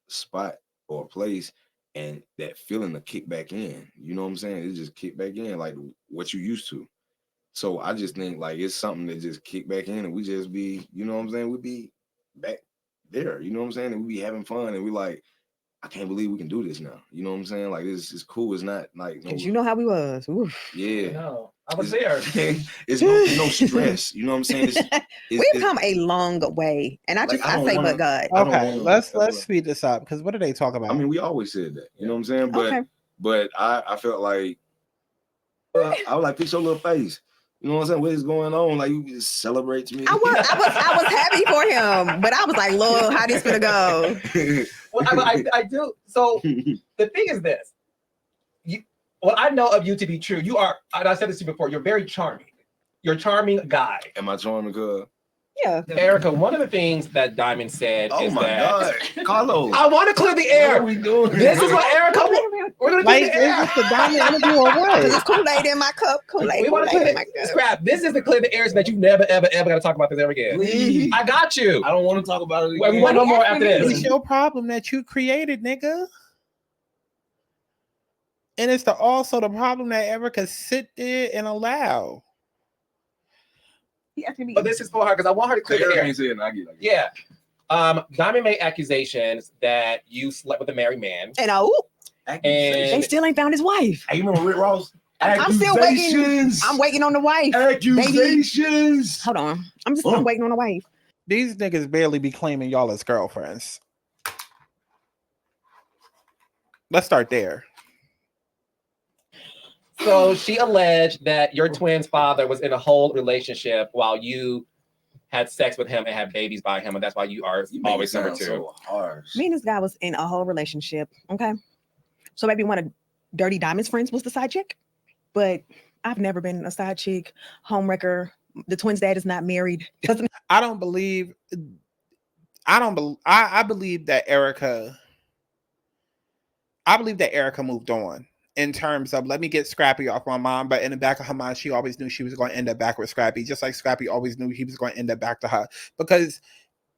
spot or a place and that feeling to kick back in. You know what I'm saying? It just kick back in like what you used to. So I just think like it's something that just kick back in and we just be, you know what I'm saying? We be back there, you know what I'm saying? And we be having fun and we like, I can't believe we can do this now. You know what I'm saying? Like this is cool. It's not like no, you know how we was. Oof. Yeah. No, I was there. It's no stress. You know what I'm saying? We've come a long way. And I just like, say, but God. Okay, let's speed this up because what do they talk about? I mean, we always said that. You know what I'm saying? But I felt like I was like, fix your little face. You know what I'm saying? What is going on? Like you just celebrate me. I was happy for him, but I was like, Lord, how this gonna go? Well, I do. So the thing is this. What I know of you to be true, you are, and I said this to you before, you're very charming. You're a charming guy. Am I charming, cuz? Yeah. Erica, one of the things that Diamond said is that... Oh my God, Carlos. I want to clear the air. What are we doing? This is what Erica... We're going to clear the air. Is this the Diamond interview or what? There's Kool-Aid in my cup. We want to clear the Scrap. This is the clear the air so that you never, ever, ever got to talk about this ever again. Please. I got you. I don't want to talk about it again. We want no more after this. It's your problem that you created, nigga. And it's also the problem that Erica sit there and allow. But this is for her because I want her to clear the air. Ain't saying I get it. Yeah. Diamond made accusations that you slept with a married man. And they still ain't found his wife. Hey, you remember Rick Ross? I'm still waiting. I'm waiting on the wife. Accusations. Hold on. I'm waiting on the wife. These niggas barely be claiming y'all as girlfriends. Let's start there. So she alleged that your twin's father was in a whole relationship while you had sex with him and had babies by him, and that's why you are always number two. So harsh. Me and this guy was in a whole relationship. Okay. So maybe one of Dirty Diamond's friends was the side chick, but I've never been a side chick, homewrecker, The twins' dad is not married. Doesn't I don't believe. I believe that Erica. I believe that Erica moved on in terms of let me get Scrappy off my mom, but in the back of her mind, she always knew she was going to end up back with Scrappy, just like Scrappy always knew he was going to end up back to her, because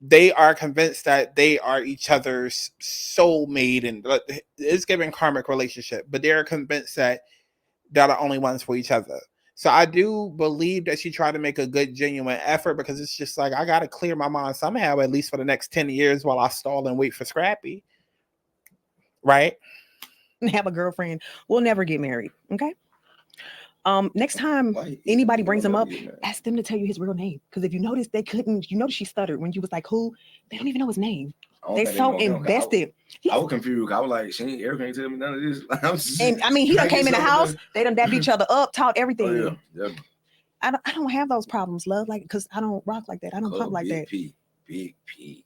they are convinced that they are each other's soulmate, and it's giving karmic relationship, but they're convinced that they're the only ones for each other. So I do believe that she tried to make a good, genuine effort, because it's just like, I got to clear my mind somehow, at least for the next 10 years while I stall and wait for Scrappy. Right? have a girlfriend. We'll never get married. Okay. Next time anybody brings him up, ask them to tell you his real name. Because if you notice, they couldn't. You notice she stuttered when you was like, "Who?" They don't even know his name. They so invested. I was confused. I was like, "She ain't Eric ain't tell me none of this." And I mean, he done came in the house. They done dapped each other up, taught everything. Oh, yeah. I don't have those problems, love. Like, because I don't rock like that. I don't pump like that. Big P.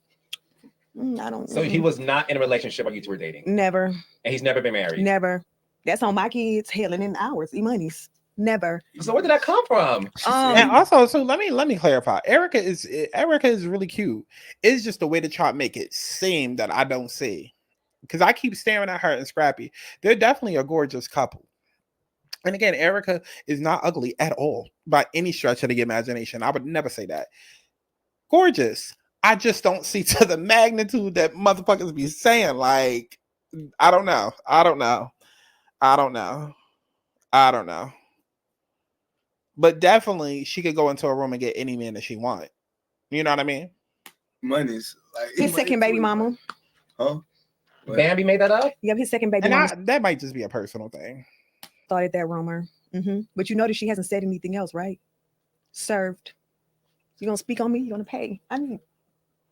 I don't. So he was not in a relationship while you two were dating. Never. And he's never been married. Never. That's on my kids. Hell, and in ours, e-monies. Never. So where did that come from? And also, so let me clarify. Erica is really cute. It's just the way the chart make it seem that I don't see, because I keep staring at her and Scrappy. They're definitely a gorgeous couple. And again, Erica is not ugly at all by any stretch of the imagination. I would never say that. Gorgeous. I just don't see to the magnitude that motherfuckers be saying. Like, I don't know. But definitely, she could go into a room and get any man that she want. You know what I mean? Money's like his second baby mama. Huh? Bambi made that up? Yep, his second baby and mama. that might just be a personal thing. Started that rumor. But you notice she hasn't said anything else, right? Served. You gonna speak on me? You gonna pay? I need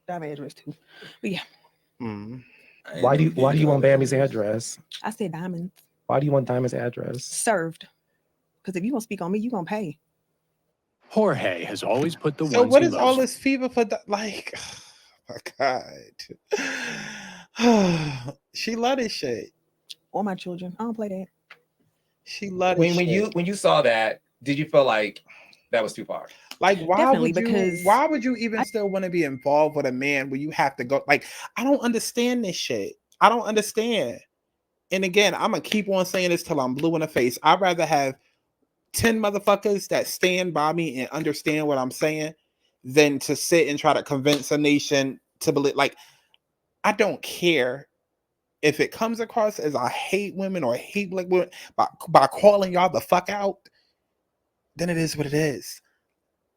my address too. But yeah. Why do you want Bambi's address? I said Diamond. Why do you want Diamond's address? Served. Because if you gonna speak on me, you gonna pay. Jorge has always put the So ones what he is all loves. this fever for? Like, oh my God. She love this shit. Or my children. I don't play that. She love when shit. you saw that, did you feel like that was too far? Like, why Definitely, would you even still want to be involved with a man where you have to go? Like, I don't understand this shit. I don't understand. And again, I'm gonna keep on saying this till I'm blue in the face. I'd rather have 10 motherfuckers that stand by me and understand what I'm saying than to sit and try to convince a nation to believe. Like, I don't care if it comes across as I hate women or hate black women by calling y'all the fuck out, then it is what it is.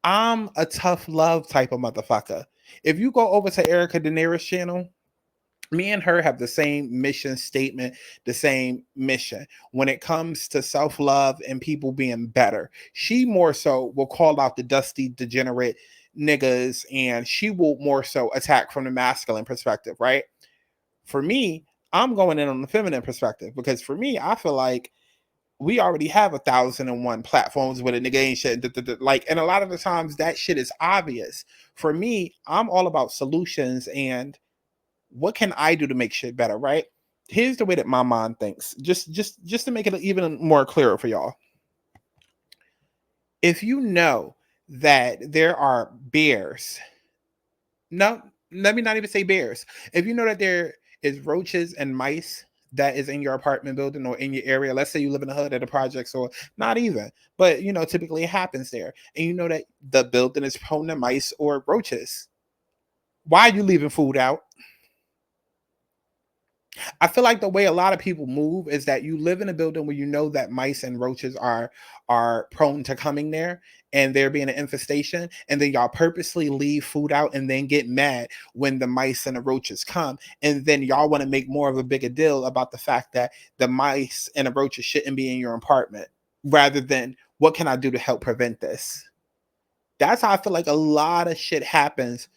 I'm a tough love type of motherfucker. If you go over to Erica Daenerys' channel, me and her have the same mission statement, the same mission when it comes to self-love and people being better. She more so will call out the dusty, degenerate niggas, and she will more so attack from the masculine perspective, right? For me, I'm going in on the feminine perspective, because for me, I feel like we already have 1,001 platforms with a nigga ain't shit. Like, and a lot of the times that shit is obvious. For me, I'm all about solutions and what can I do to make shit better, right? Here's the way that my mind thinks. Just to make it even more clearer for y'all. If you know that there are bears, no, let me not even say bears. If you know that there is roaches and mice that is in your apartment building or in your area, let's say you live in the hood at the projects, or not even, but you know, typically it happens there, and you know that the building is prone to mice or roaches, why are you leaving food out? I feel like the way a lot of people move is that you live in a building where you know that mice and roaches are prone to coming there and there being an infestation, and then y'all purposely leave food out and then get mad when the mice and the roaches come, and then y'all want to make more of a bigger deal about the fact that the mice and the roaches shouldn't be in your apartment, rather than what can I do to help prevent this? That's how I feel like a lot of shit happens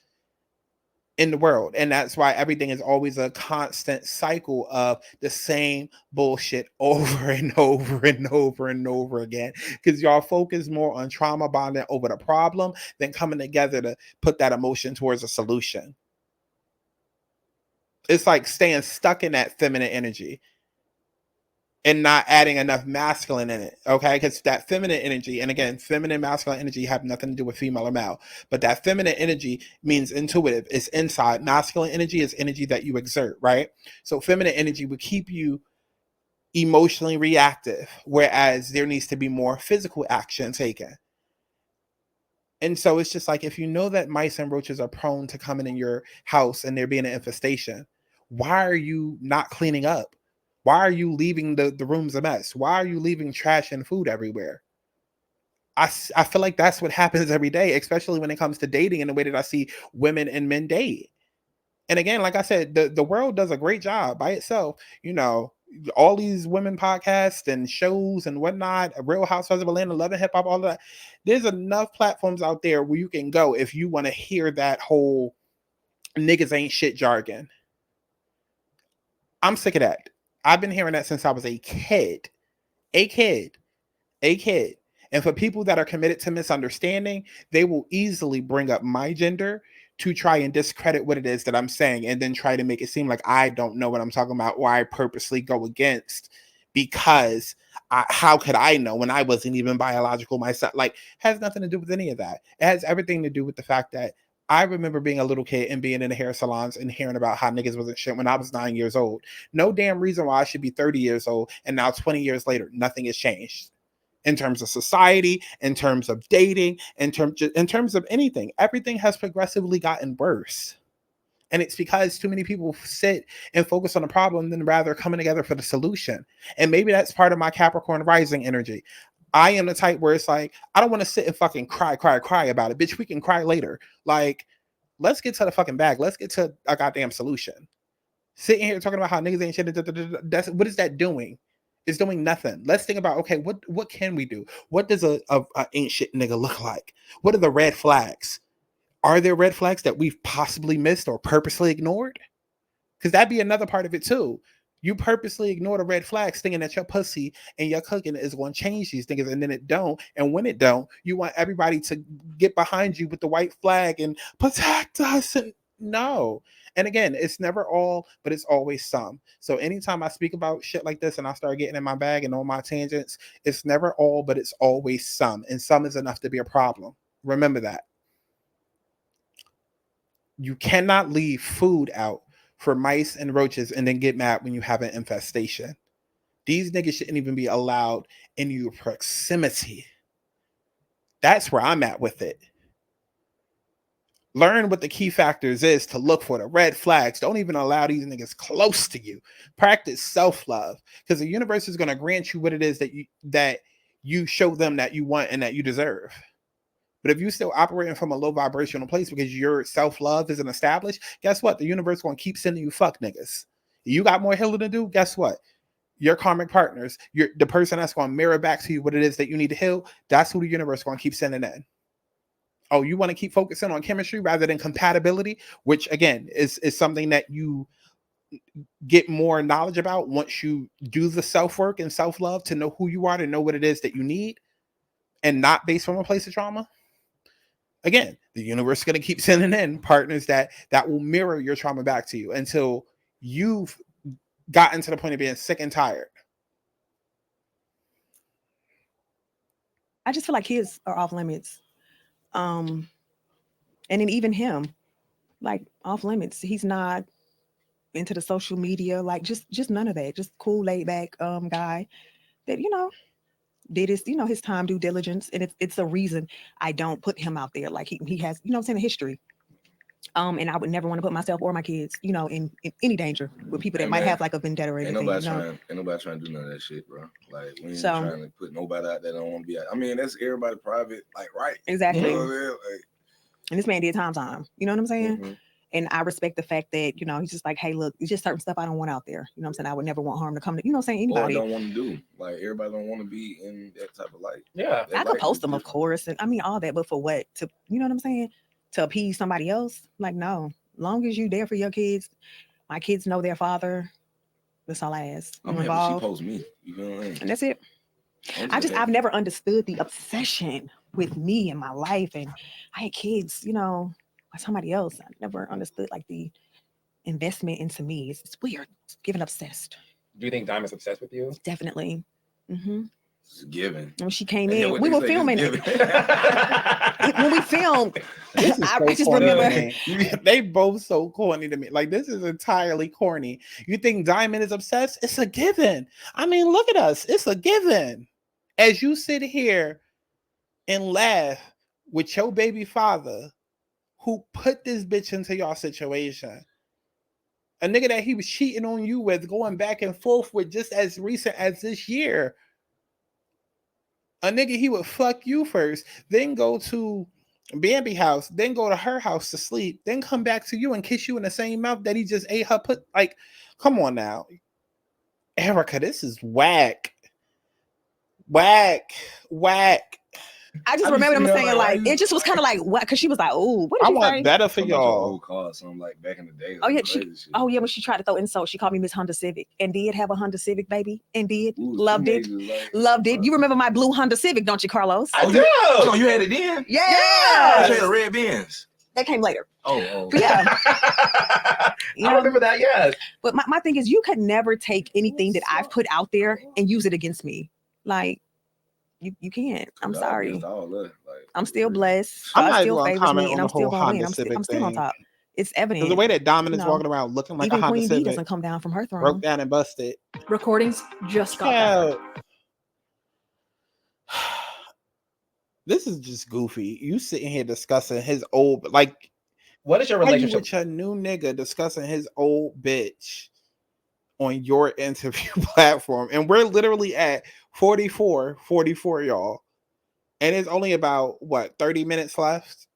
in the world, and that's why everything is always a constant cycle of the same bullshit over and over and over and over again, because y'all focus more on trauma bonding over the problem than coming together to put that emotion towards a solution. It's like staying stuck in that feminine energy. and not adding enough masculine in it, okay? Because that feminine energy, and again, feminine, masculine energy have nothing to do with female or male, but that feminine energy means intuitive, it's inside. Masculine energy is energy that you exert, right? So feminine energy would keep you emotionally reactive, whereas there needs to be more physical action taken. And so it's just like, if you know that mice and roaches are prone to coming in your house and there being an infestation, why are you not cleaning up? Why are you leaving the rooms a mess? Why are you leaving trash and food everywhere? I feel like that's what happens every day, especially when it comes to dating and the way that I see women and men date. And again, like I said, the world does a great job by itself. You know, all these women podcasts and shows and whatnot, Real Housewives of Atlanta, Love and Hip Hop, all of that. There's enough platforms out there where you can go if you want to hear that whole niggas ain't shit jargon. I'm sick of that. I've been hearing that since I was a kid. A kid. And for people that are committed to misunderstanding, they will easily bring up my gender to try and discredit what it is that I'm saying, and then try to make it seem like I don't know what I'm talking about, or I purposely go against, because how could I know when I wasn't even biological myself? Like, has nothing to do with any of that. It has everything to do with the fact that I remember being a little kid and being in the hair salons and hearing about how niggas wasn't shit when I was 9 years old. No damn reason why I should be 30 years old, and now 20 years later, nothing has changed. In terms of society, in terms of dating, in terms of anything, everything has progressively gotten worse. And it's because too many people sit and focus on the problem than rather coming together for the solution. And maybe that's part of my Capricorn rising energy. I am the type where it's like, I don't want to sit and fucking cry about it. Bitch, we can cry later. Like, let's get to the fucking bag. Let's get to a goddamn solution. Sitting here talking about how niggas ain't shit, that's, what is that doing? It's doing nothing. Let's think about, okay, what can we do? What does a ain't shit nigga look like? What are the red flags? Are there red flags that we've possibly missed or purposely ignored? Because that'd be another part of it too. You purposely ignore the red flags thinking that your pussy and your cooking is going to change these things, and then it don't. And when it don't, you want everybody to get behind you with the white flag and protect us. And no. And again, it's never all, but it's always some. So anytime I speak about shit like this and I start getting in my bag and on my tangents, it's never all, but it's always some. And some is enough to be a problem. Remember that. You cannot leave food out for mice and roaches and then get mad when you have an infestation. These niggas shouldn't even be allowed in your proximity. That's where I'm at with it. Learn what the key factors is to look for the red flags. Don't even allow these niggas close to you. Practice self-love, because the universe is going to grant you what it is that you show them that you want and that you deserve. But if you're still operating from a low vibrational place because your self-love isn't established, guess what? The universe is going to keep sending you fuck niggas. You got more healing to do? Guess what? Your karmic partners, the person that's going to mirror back to you what it is that you need to heal, that's who the universe is going to keep sending in. Oh, you want to keep focusing on chemistry rather than compatibility, which again is something that you get more knowledge about once you do the self-work and self-love to know who you are, to know what it is that you need, and not based from a place of trauma. Again, the universe is going to keep sending in partners that will mirror your trauma back to you until you've gotten to the point of being sick and tired. I just feel like kids are off limits. And then even him, like, off limits. He's not into the social media, like just none of that. Just cool, laid back guy that, did his, his time, due diligence. And it's a reason I don't put him out there. Like he has, a history. And I would never want to put myself or my kids, in any danger with people that might have like a vendetta or anything. Ain't nobody trying to do none of that shit, bro. Like, we ain't trying to put nobody out that don't want to be out. I mean, that's everybody private, like, right? Exactly. You know what I mean? Like, and this man did time. You know what I'm saying? Mm-hmm. And I respect the fact that, he's just like, hey, look, it's just certain stuff I don't want out there. You know what I'm saying? I would never want harm to come to, anybody. Or don't want to do. Like, everybody don't want to be in that type of light. Yeah. I could post them, of course. And I mean, all that, but for what? To, you know what I'm saying? To appease somebody else? Like, no. Long as you there for your kids, my kids know their father. That's all I ask. I'm happy she posts me. You know what I mean? And that's it. I've never understood the obsession with me and my life. And I had kids, by somebody else. I never understood like the investment into me. It's weird. It's getting obsessed. Do you think Diamond's obsessed with you? Definitely. Mm-hmm. It's a given. When she came And then in, what we they were say, filming it's it. given. When we filmed, This is I so just corny to remember. me. They both so corny to me. Like, this is entirely corny. You think Diamond is obsessed? It's a given. I mean, look at us. It's a given. As you sit here and laugh with your baby father who put this bitch into your situation. A nigga that he was cheating on you with, going back and forth with just as recent as this year. A nigga he would fuck you first, then go to Bambi house, then go to her house to sleep, then come back to you and kiss you in the same mouth that he just ate her put. Like, come on now. Erica, this is whack. Whack. Whack. I just remember them saying like it just was kind of like what? Because she was like, "Oh, what did I you want say?" better for Talking about your y'all. old car, something like back in the day. Oh yeah, crazy shit. when she tried to throw insults, she called me Miss Honda Civic, and did have a Honda Civic, baby, and did Ooh, loved it, teenagers, like, loved it. You remember my blue Honda Civic, don't you, Carlos? I do. Hold on, you had it then? Yeah. You had a red Benz. That came later. Oh. But yeah. I remember that, yes. But my thing is, you could never take anything that I've put out there and use it against me. Like, you can't. I'm God, sorry. against all that, like, I'm still blessed. I'm God not still even gonna favors comment me, on and the I'm still whole gonna win. Honda I'm Civic still on thing. top. It's evident. Because the way that Diamond is You know, walking around looking like even a Honda Queen Bee Civic, doesn't come down from her throne. broke down and busted. Recordings just got better. Child. This is just goofy. You sitting here discussing his old, like, what is your how you relationship with your new nigga discussing his old bitch on your interview platform, and we're literally at 44, y'all, and it's only about what 30 minutes left.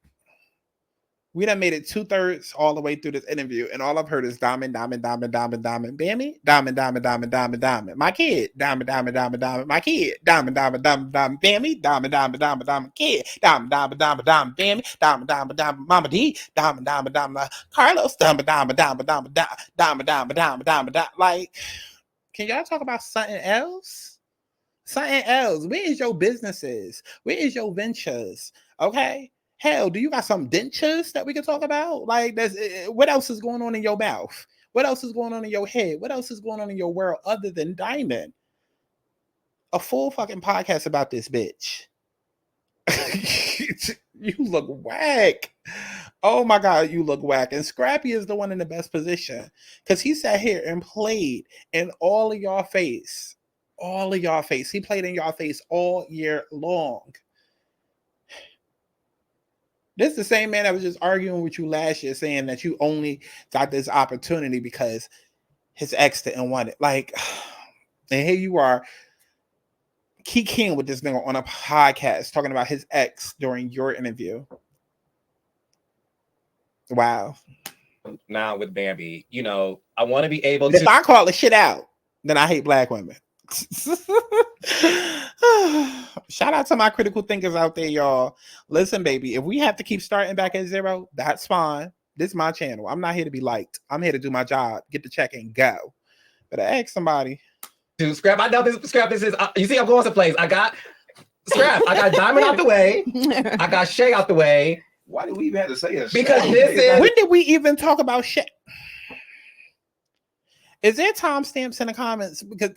We done made it 2/3 all the way through this interview, and all I've heard is diamond, diamond, diamond, diamond, diamond, Bammy, diamond, diamond, diamond, diamond, diamond, my kid, diamond, diamond, diamond, diamond, my kid, diamond, diamond, diamond, diamond, Bammy, diamond, diamond, diamond, diamond, kid, diamond, diamond, diamond, diamond, Bammy, diamond, diamond, diamond, Mama D, diamond, diamond, diamond, Carlos, diamond, diamond, diamond, diamond, diamond, diamond, diamond, diamond, like, can y'all talk about something else? Something else. Where is your businesses? Where is your ventures? Okay. Hell, do you got some dentures that we can talk about? Like, what else is going on in your mouth? What else is going on in your head? What else is going on in your world other than Diamond? A full fucking podcast about this bitch. You look whack. Oh my God, you look whack. And Scrappy is the one in the best position because he sat here and played in all of y'all face. All of y'all face. He played in y'all face all year long. This is the same man that was just arguing with you last year, saying that you only got this opportunity because his ex didn't want it. Like, and here you are, keying with this nigga on a podcast talking about his ex during your interview. Wow. Now with Bambi, you know, I want to be able If to. I call the shit out, then I hate black women. Shout out to my critical thinkers out there, y'all. Listen, baby, if we have to keep starting back at zero, that's fine. This is my channel. I'm not here to be liked. I'm here to do my job, get the check and go. But I ask somebody. To Scrap, I know this. Scrap, this is. You see, I'm going someplace. I got Scrap. I got Diamond out the way. I got Shay out the way. Why do we even have to say that? Because this is. When did we even talk about Shay? Is there timestamps in the comments? Because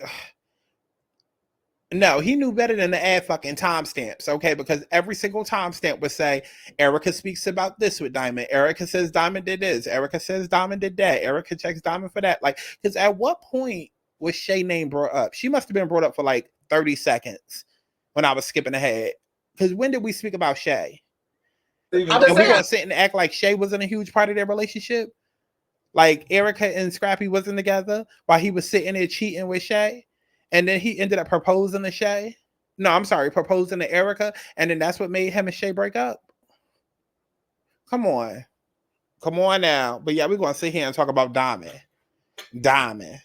no, he knew better than to add fucking timestamps, okay? Because every single timestamp would say, Erica speaks about this with Diamond. Erica says Diamond did this. Erica says Diamond did that. Erica checks Diamond for that. Like, because at what point was Shay name brought up? She must have been brought up for like 30 seconds when I was skipping ahead. Because when did we speak about Shay? And we're going to sit and act like Shay wasn't a huge part of their relationship? Like Erica and Scrappy wasn't together while he was sitting there cheating with Shay? And then he ended up proposing to Shay. No, I'm sorry, proposing to Erica. And then that's what made him and Shay break up. Come on. Come on now. But yeah, we're going to sit here and talk about Diamond. Diamond.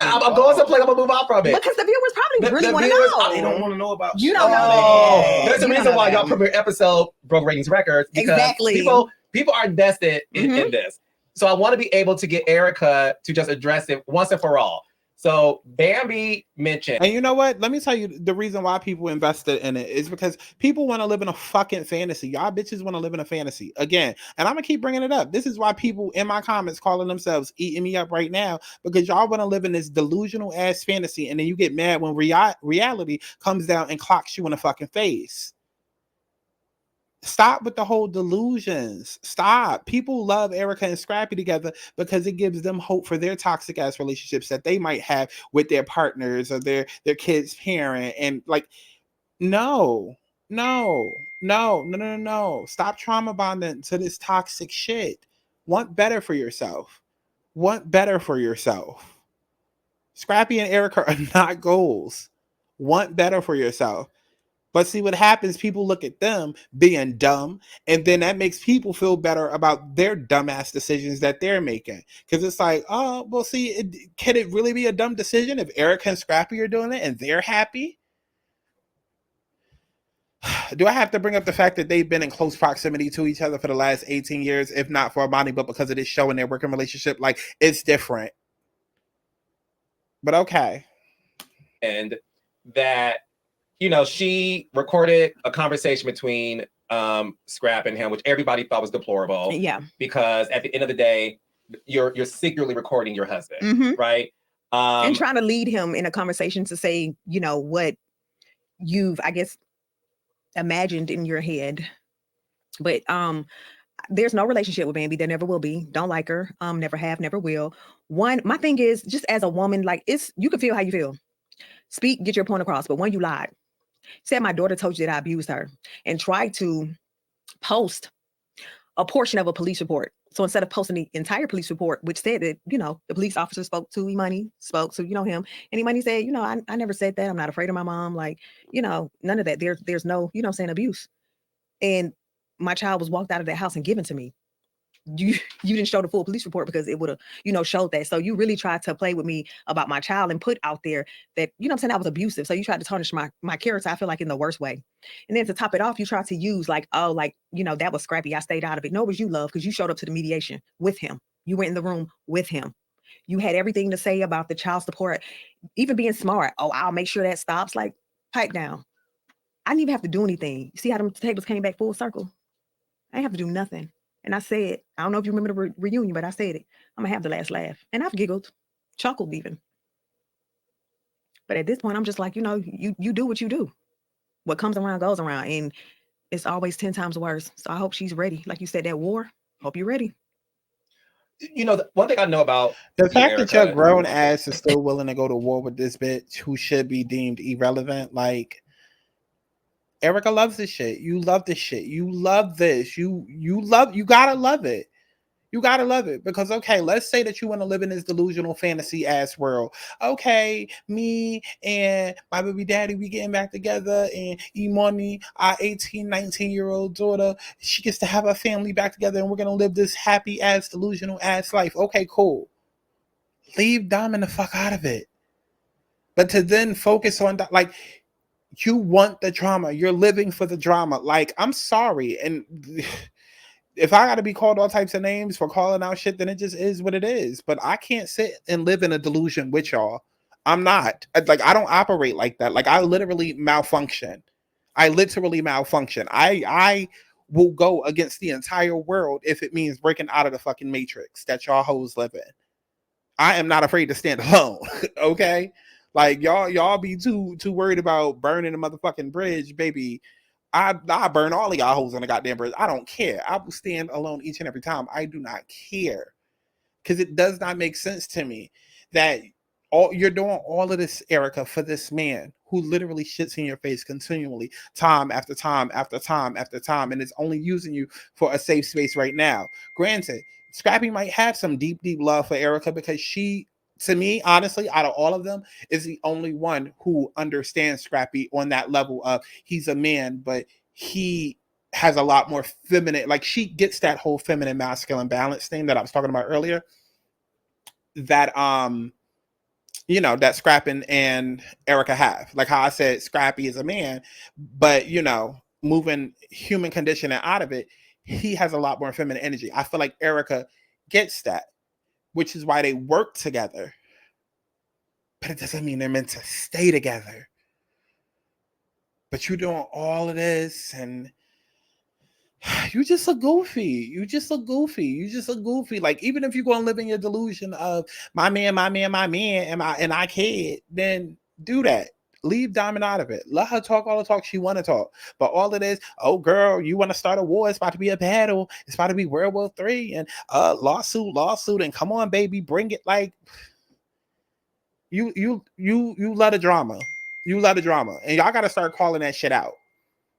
I'm going someplace. I'm going to move out from it. Because the viewers probably really want to know. They don't want to know about You don't know that. There's a reason why y'all premiere episode broke ratings records. Because exactly. People are invested in this. So I want to be able to get Erica to just address it once and for all. So Bambi mentioned, and you know what? Let me tell you the reason why people invested in it is because people want to live in a fucking fantasy. Y'all bitches want to live in a fantasy again. And I'm gonna keep bringing it up. This is why people in my comments calling themselves eating me up right now, because y'all want to live in this delusional ass fantasy, and then you get mad when reality comes down and clocks you in the fucking face. Stop with the whole delusions. Stop. People love Erica and Scrappy together because it gives them hope for their toxic ass relationships that they might have with their partners or their kids' parent. And like, no. Stop trauma bonding to this toxic shit. Want better for yourself. Want better for yourself. Scrappy and Erica are not goals. Want better for yourself. But see what happens, people look at them being dumb, and then that makes people feel better about their dumbass decisions that they're making. Because it's like, oh, well, see, can it really be a dumb decision if Erica and Scrappy are doing it and they're happy? Do I have to bring up the fact that they've been in close proximity to each other for the last 18 years, if not for Amani, but because of this show and their working relationship? Like, it's different. But okay. And that, you know, she recorded a conversation between Scrap and him, which everybody thought was deplorable. Yeah. Because at the end of the day, you're secretly recording your husband, right? And trying to lead him in a conversation to say, you know, what you've, I guess, imagined in your head. But there's no relationship with Bambi. There never will be. Don't like her. Never have, never will. My thing is, just as a woman, like, you can feel how you feel. Speak, get your point across. But when you lied, said my daughter told you that I abused her, and tried to post a portion of a police report. So instead of posting the entire police report, which said that, you know, the police officer spoke to Imani, spoke to, you know, him, and Imani said, you know, I never said that. I'm not afraid of my mom. Like, you know, none of that. There's no, you know, saying abuse. And my child was walked out of that house and given to me. You didn't show the full police report because it would have, you know, showed that. So you really tried to play with me about my child and put out there that, you know what I'm saying, I was abusive. So you tried to tarnish my character, I feel like, in the worst way. And then to top it off, you tried to use like, oh, like, you know, that was Scrappy, I stayed out of it. No, it was you, love, because you showed up to the mediation with him. You went in the room with him. You had everything to say about the child support, even being smart. Oh, I'll make sure that stops. Like, pipe down. I didn't even have to do anything. You see how them tables came back full circle? I didn't have to do nothing. And I said, I don't know if you remember the reunion, but I said it. I'm going to have the last laugh. And I've giggled, chuckled even. But at this point, I'm just like, you know, you do what you do. What comes around goes around. And it's always 10 times worse. So I hope she's ready. Like you said, that war, hope you're ready. You know, one thing I know about the fact that your grown ass is still willing to go to war with this bitch who should be deemed irrelevant, like, Erica loves this shit. You love this shit. You love this. You gotta love it. You gotta love it. Because, okay, let's say that you want to live in this delusional fantasy ass world. Okay, me and my baby daddy, we getting back together, and Imani, our 18, 19-year-old daughter, she gets to have her family back together, and we're gonna live this happy ass, delusional ass life. Okay, cool. Leave Diamond the fuck out of it. But to then focus on, like, you want the drama. You're living for the drama. Like, I'm sorry. And if I got to be called all types of names for calling out shit, then it just is what it is. But I can't sit and live in a delusion with y'all. I'm not. Like, I don't operate like that. Like, I literally malfunction. I will go against the entire world if it means breaking out of the fucking matrix that y'all hoes live in. I am not afraid to stand alone. Okay? Like, y'all be too worried about burning the motherfucking bridge, baby. I burn all of y'all hoes on the goddamn bridge. I don't care. I will stand alone each and every time. I do not care. Because it does not make sense to me that you're doing all of this, Erica, for this man who literally shits in your face continually, time after time after time after time, and is only using you for a safe space right now. Granted, Scrappy might have some deep, deep love for Erica because she, to me, honestly, out of all of them, is the only one who understands Scrappy on that level of he's a man, but he has a lot more feminine, like, she gets that whole feminine masculine balance thing that I was talking about earlier, that you know, that Scrappy and Erica have. Like how I said Scrappy is a man, but, you know, moving human conditioning out of it, he has a lot more feminine energy. I feel like Erica gets that, which is why they work together. but it doesn't mean they're meant to stay together. But you doing all of this and you just look goofy. You just look goofy. You just look goofy. Like, even if you're gonna live in your delusion of my man, and I kid, then do that. Leave Diamond out of it. Let her talk all the talk she want to talk. But all it is, oh girl, you want to start a war? It's about to be a battle. It's about to be World War III and lawsuit, and come on, baby, bring it. Like, you love the drama. You love the drama, and y'all gotta start calling that shit out.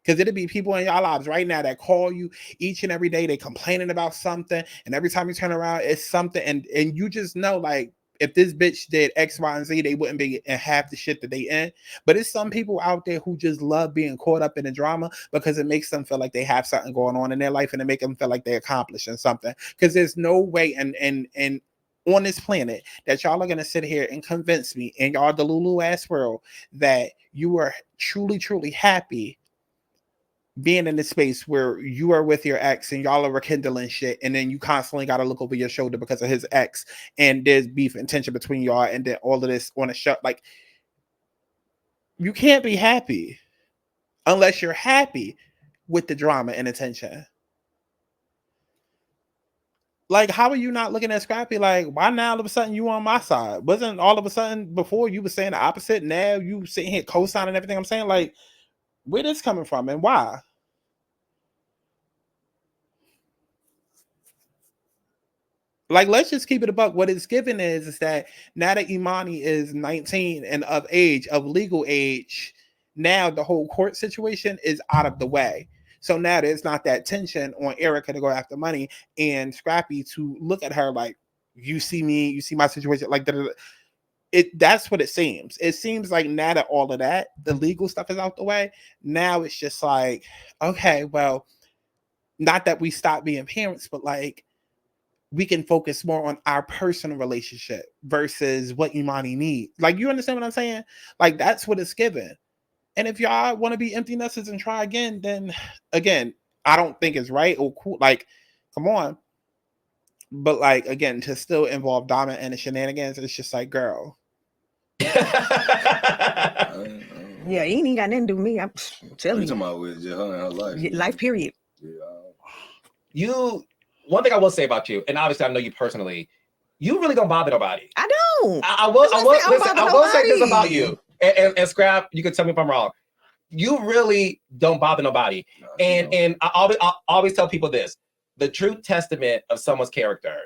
Because it'll be people in y'all lives right now that call you each and every day. They complaining about something. And every time you turn around, it's something. And you just know, like, if this bitch did X, Y, and Z, they wouldn't be in half the shit that they in. But it's some people out there who just love being caught up in the drama because it makes them feel like they have something going on in their life and it make them feel like they're accomplishing something. Because there's no way and on this planet that y'all are going to sit here and convince me in y'all delulu ass world that you are truly, truly happy being in this space where you are with your ex and y'all are rekindling shit, and then you constantly got to look over your shoulder because of his ex, and there's beef and tension between y'all, and then all of this on a show. Like, you can't be happy unless you're happy with the drama and attention. Like, how are you not looking at Scrappy like, why now all of a sudden you on my side? Wasn't all of a sudden before you were saying the opposite? Now you sitting here co-signing everything I'm saying? Like, where this coming from and why? Like, let's just keep it a buck. What it's given is that now that Imani is 19 and of age, of legal age, now the whole court situation is out of the way. So now there's not that tension on Erica to go after money and Scrappy to look at her like, you see me, you see my situation, like that's what it seems. It seems like now that all of that, the legal stuff is out the way, now it's just like, okay, well, not that we stop being parents, but like, we can focus more on our personal relationship versus what Imani needs. Like, you understand what I'm saying? Like, that's what it's given. And if y'all want to be empty nesters and try again, then again, I don't think it's right or cool. Like, come on. But like, again, to still involve Diamond and the shenanigans, it's just like, girl. Yeah, he ain't got nothing to do with me. I'm telling you. Talking about with her life. Life period. You, one thing I will say about you, and obviously I know you personally, you really don't bother nobody. I don't. I will say this about you. And Scrap, you can tell me if I'm wrong. You really don't bother nobody. And I always tell people this. The true testament of someone's character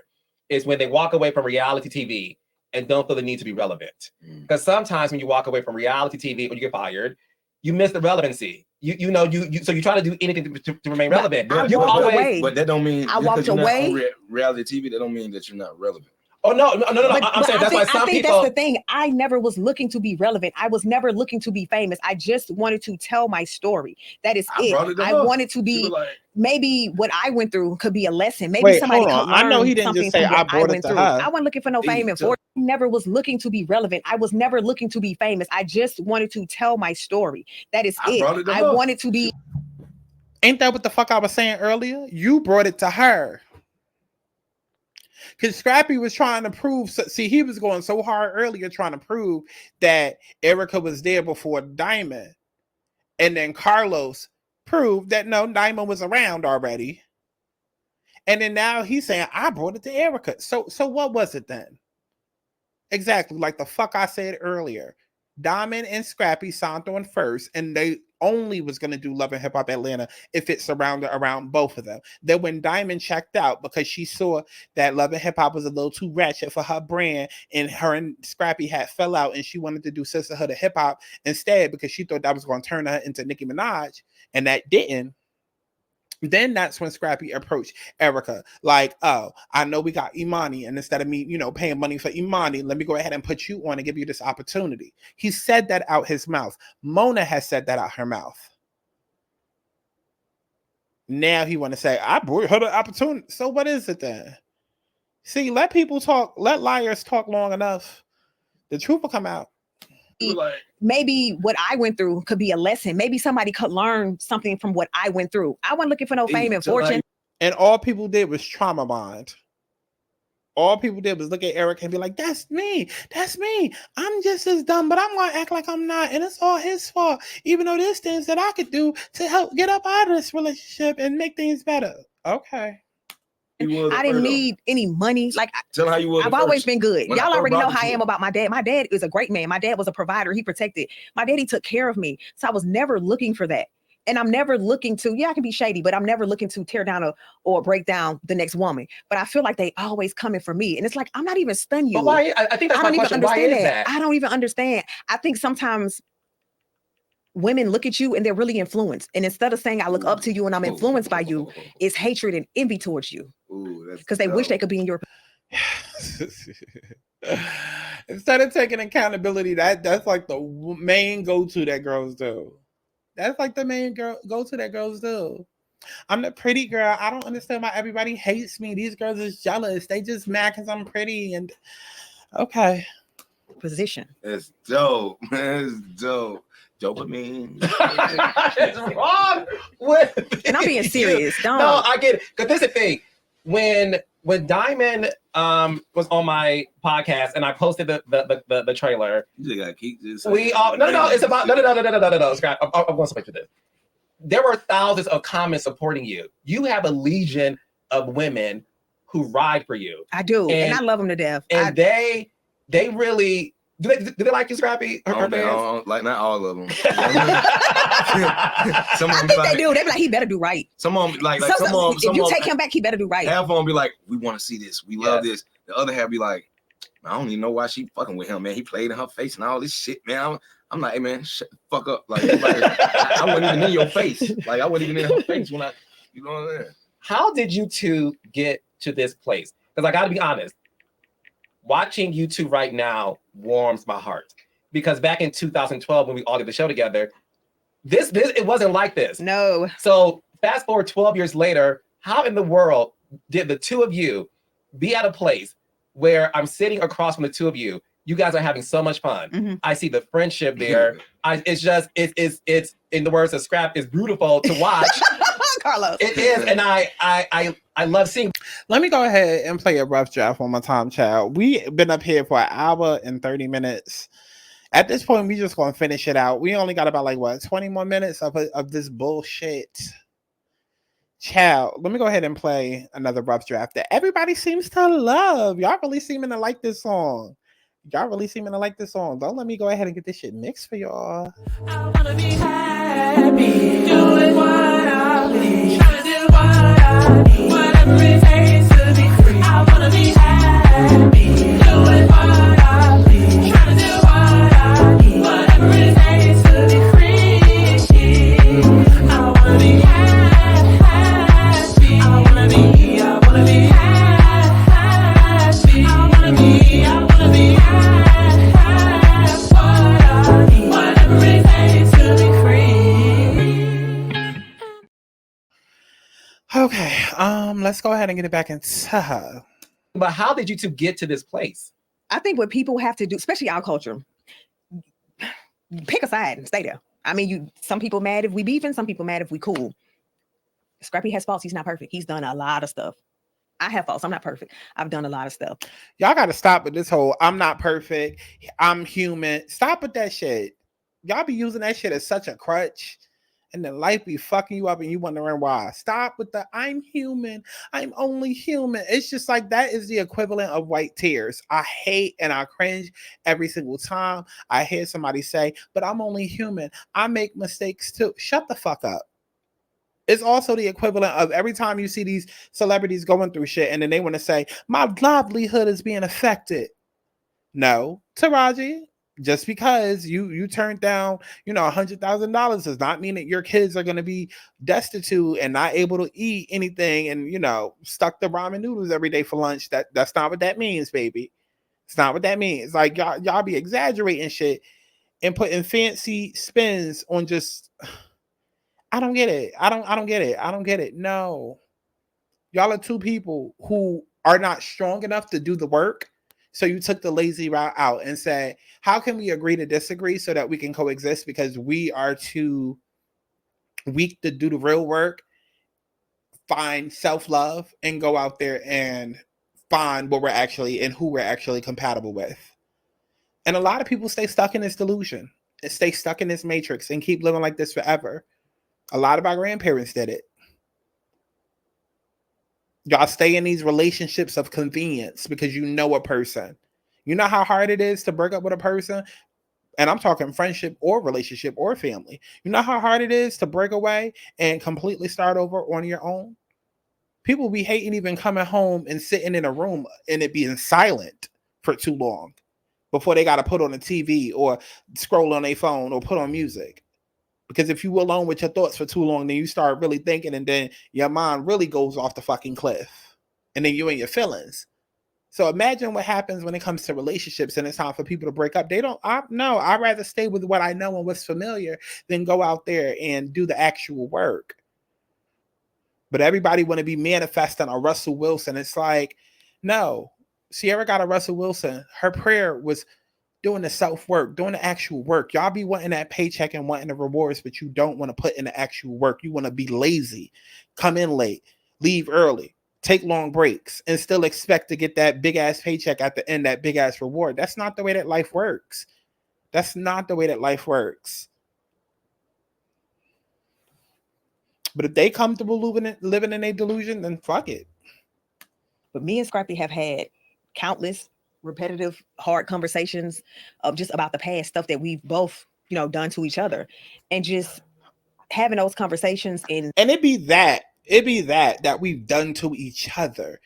is when they walk away from reality TV and don't feel the need to be relevant. Because sometimes when you walk away from reality TV or you get fired, you miss the relevancy. So you try to do anything to remain relevant. But that don't mean I walked away. Not on reality TV. That don't mean that you're not relevant. Oh no! I'm saying that's why some people. That's the thing. I never was looking to be relevant. I was never looking to be famous. I just wanted to tell my story. That is it. I wanted to be. Maybe what I went through could be a lesson. Maybe somebody could learn I know he didn't something just say from what I brought it went to through. her. I wasn't looking for no fame and fortune. I never was looking to be relevant. I was never looking to be famous. I just wanted to tell my story. That is it. I wanted to be. Ain't that what the fuck I was saying earlier? You brought it to her. Because Scrappy was trying to prove, see, he was going so hard earlier trying to prove that Erica was there before Diamond. And then Carlos proved that no, Diamond was around already. And then now he's saying, I brought it to Erica. So what was it then? Exactly, like the fuck I said earlier. Diamond and Scrappy signed on first, and they only was going to do Love and Hip Hop Atlanta if it surrounded around both of them. Then when Diamond checked out because she saw that Love and Hip Hop was a little too ratchet for her brand, and her and Scrappy had fell out, and she wanted to do Sisterhood of Hip Hop instead because she thought that was going to turn her into Nicki Minaj, and that didn't. Then that's when Scrappy approached Erica. Like, oh, I know we got Imani, and instead of me, paying money for Imani, let me go ahead and put you on and give you this opportunity. He said that out his mouth. Mona has said that out her mouth. Now he want to say, I brought her the opportunity. So what is it then? See, let people talk, let liars talk long enough. The truth will come out. Maybe what I went through could be a lesson. Maybe somebody could learn something from what I went through. I wasn't looking for no fame and fortune. And all people did was trauma bond. All people did was look at Eric and be like, that's me. That's me. I'm just as dumb, but I'm going to act like I'm not. And it's all his fault. Even though there's things that I could do to help get up out of this relationship and make things better. Okay. I didn't need any money. Like, tell how you was. I've always been good. When I Y'all first already know brought how I you am about my dad. My dad is a great man. My dad was a provider. He protected. My daddy took care of me. So I was never looking for that. And I'm never looking to, I can be shady, but I'm never looking to tear down or break down the next woman. But I feel like they always coming for me. And it's like, I'm not even stunning you. But why? I think that's my question. Why is that? I don't even understand. I think sometimes women look at you and they're really influenced. And instead of saying I look up to you and I'm influenced by you, it's hatred and envy towards you. Because they wish they could be in your Instead of taking accountability, that's like the main go-to that girls do. That's like the main go-to that girls do. I'm the pretty girl. I don't understand why everybody hates me. These girls is jealous. They just mad because I'm pretty. And okay. Position. It's dope, man. It's dope. Dopamine. It's wrong with and I'm being serious. No, I get it. Because there's the thing. When Diamond was on my podcast and I posted the trailer, you gotta keep this. We all no. It's about no. Scrap. I'm going to speak to this. There were thousands of comments supporting you. You have a legion of women who ride for you. I do, and I love them to death. And they really. Do they like you, Scrappy? Like not all of them. Some of them they do. They be like, he better do right. Some of them like some of them. If you take him back, he better do right. Half of them be like, we want to see this. We love this. The other half be like, I don't even know why she fucking with him, man. He played in her face and all this shit, man. I'm like, hey, man, shut the fuck up. Like I wasn't even in your face. Like I wasn't even in her face when you know what I'm saying? How did you two get to this place? Because I got to be honest. Watching you two right now warms my heart because back in 2012 when we all did the show together, this it wasn't like this. No. So fast forward 12 years later, how in the world did the two of you be at a place where I'm sitting across from the two of you? You guys are having so much fun. Mm-hmm. I see the friendship there. It's in the words of Scrap, it's beautiful to watch. Carlos. It is, and I love seeing. Let me go ahead and play a rough draft one more time, child. We've been up here for an hour and 30 minutes. At this point, we just gonna finish it out. We only got about 20 more minutes of this bullshit. Child, let me go ahead and play another rough draft that everybody seems to love. Y'all really seeming to like this song. Don't let me go ahead and get this shit mixed for y'all. I wanna be happy, doing what I please, trying to do what I need, whatever it takes to be free. I wanna be happy, doing what I please, trying to do what I need, whatever it takes to be free. I wanna be happy, I wanna be happy, I wanna be Okay, let's go ahead and get it back into. But how did you two get to this place? I think what people have to do, especially our culture, pick a side and stay there. I mean, some people mad if we beefing, some people mad if we cool. Scrappy has faults. He's not perfect. He's done a lot of stuff. I have faults. I'm not perfect. I've done a lot of stuff. Y'all got to stop with this whole I'm not perfect. I'm human. Stop with that shit. Y'all be using that shit as such a crutch. And then life be fucking you up and you wondering why. Stop with the I'm human. I'm only human. It's just like that is the equivalent of white tears. I hate and I cringe every single time I hear somebody say, but I'm only human. I make mistakes too. Shut the fuck up. It's also the equivalent of every time you see these celebrities going through shit and then they want to say, my livelihood is being affected. No, Taraji. Just because you turned down, $100,000 does not mean that your kids are going to be destitute and not able to eat anything and, stuck to ramen noodles every day for lunch. That's not what that means, baby. It's not what that means. Like y'all be exaggerating shit and putting fancy spins on just, I don't get it. I don't get it. I don't get it. No. Y'all are two people who are not strong enough to do the work. So you took the lazy route out and said, how can we agree to disagree so that we can coexist because we are too weak to do the real work, find self-love, and go out there and find what we're actually and who we're actually compatible with. And a lot of people stay stuck in this delusion and stay stuck in this matrix and keep living like this forever. A lot of our grandparents did it. Y'all stay in these relationships of convenience because you know a person. You know how hard it is to break up with a person? And I'm talking friendship or relationship or family. You know how hard it is to break away and completely start over on your own? People be hating even coming home and sitting in a room and it being silent for too long before they got to put on the TV or scroll on their phone or put on music. Because if you were alone with your thoughts for too long, then you start really thinking and then your mind really goes off the fucking cliff. And then you in your feelings. So imagine what happens when it comes to relationships and it's time for people to break up. I'd rather stay with what I know and what's familiar than go out there and do the actual work. But everybody want to be manifesting a Russell Wilson. It's like, no, Sierra got a Russell Wilson. Her prayer was doing the self-work, doing the actual work. Y'all be wanting that paycheck and wanting the rewards, but you don't want to put in the actual work. You want to be lazy, come in late, leave early, take long breaks, and still expect to get that big-ass paycheck at the end, that big-ass reward. That's not the way that life works. That's not the way that life works. But if they comfortable living in a delusion, then fuck it. But me and Scrappy have had countless repetitive, hard conversations of just about the past, stuff that we've both, done to each other, and just having those conversations. And it be that we've done to each other.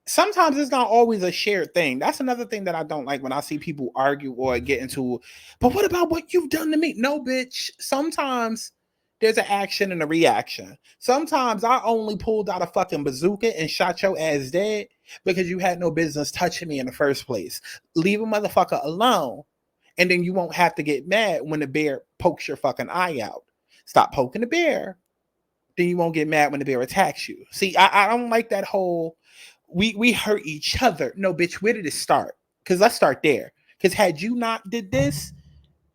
Sometimes it's not always a shared thing. That's another thing that I don't like when I see people argue or get into, but what about what you've done to me? No, bitch. Sometimes there's an action and a reaction. Sometimes I only pulled out a fucking bazooka and shot your ass dead because you had no business touching me in the first place. Leave a motherfucker alone, and then you won't have to get mad when the bear pokes your fucking eye out. Stop poking the bear, then you won't get mad when the bear attacks you. See, I don't like that whole, we hurt each other. No, bitch, where did it start? Because let's start there. Because had you not did this,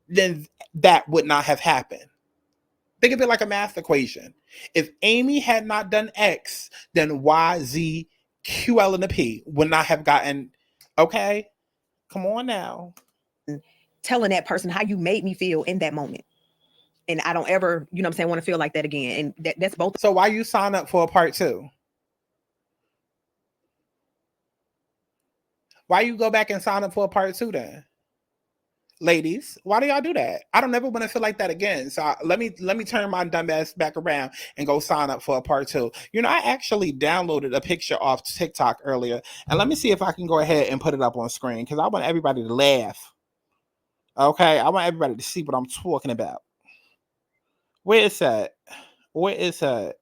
then that would not have happened. Think of it like a math equation. If Amy had not done X, then Y, Z, Q, L, and the P would not have gotten, okay? Come on now. Telling that person how you made me feel in that moment. And I don't ever, want to feel like that again. And that's both. So why you sign up for a part 2? Why you go back and sign up for a part 2 then? Ladies, why do y'all do that? I don't ever want to feel like that again. So let me turn my dumb ass back around and go sign up for a part 2. I actually downloaded a picture off TikTok earlier, and let me see if I can go ahead and put it up on screen because I want everybody to laugh. Okay, I want everybody to see what I'm talking about. Where is that? Where is that?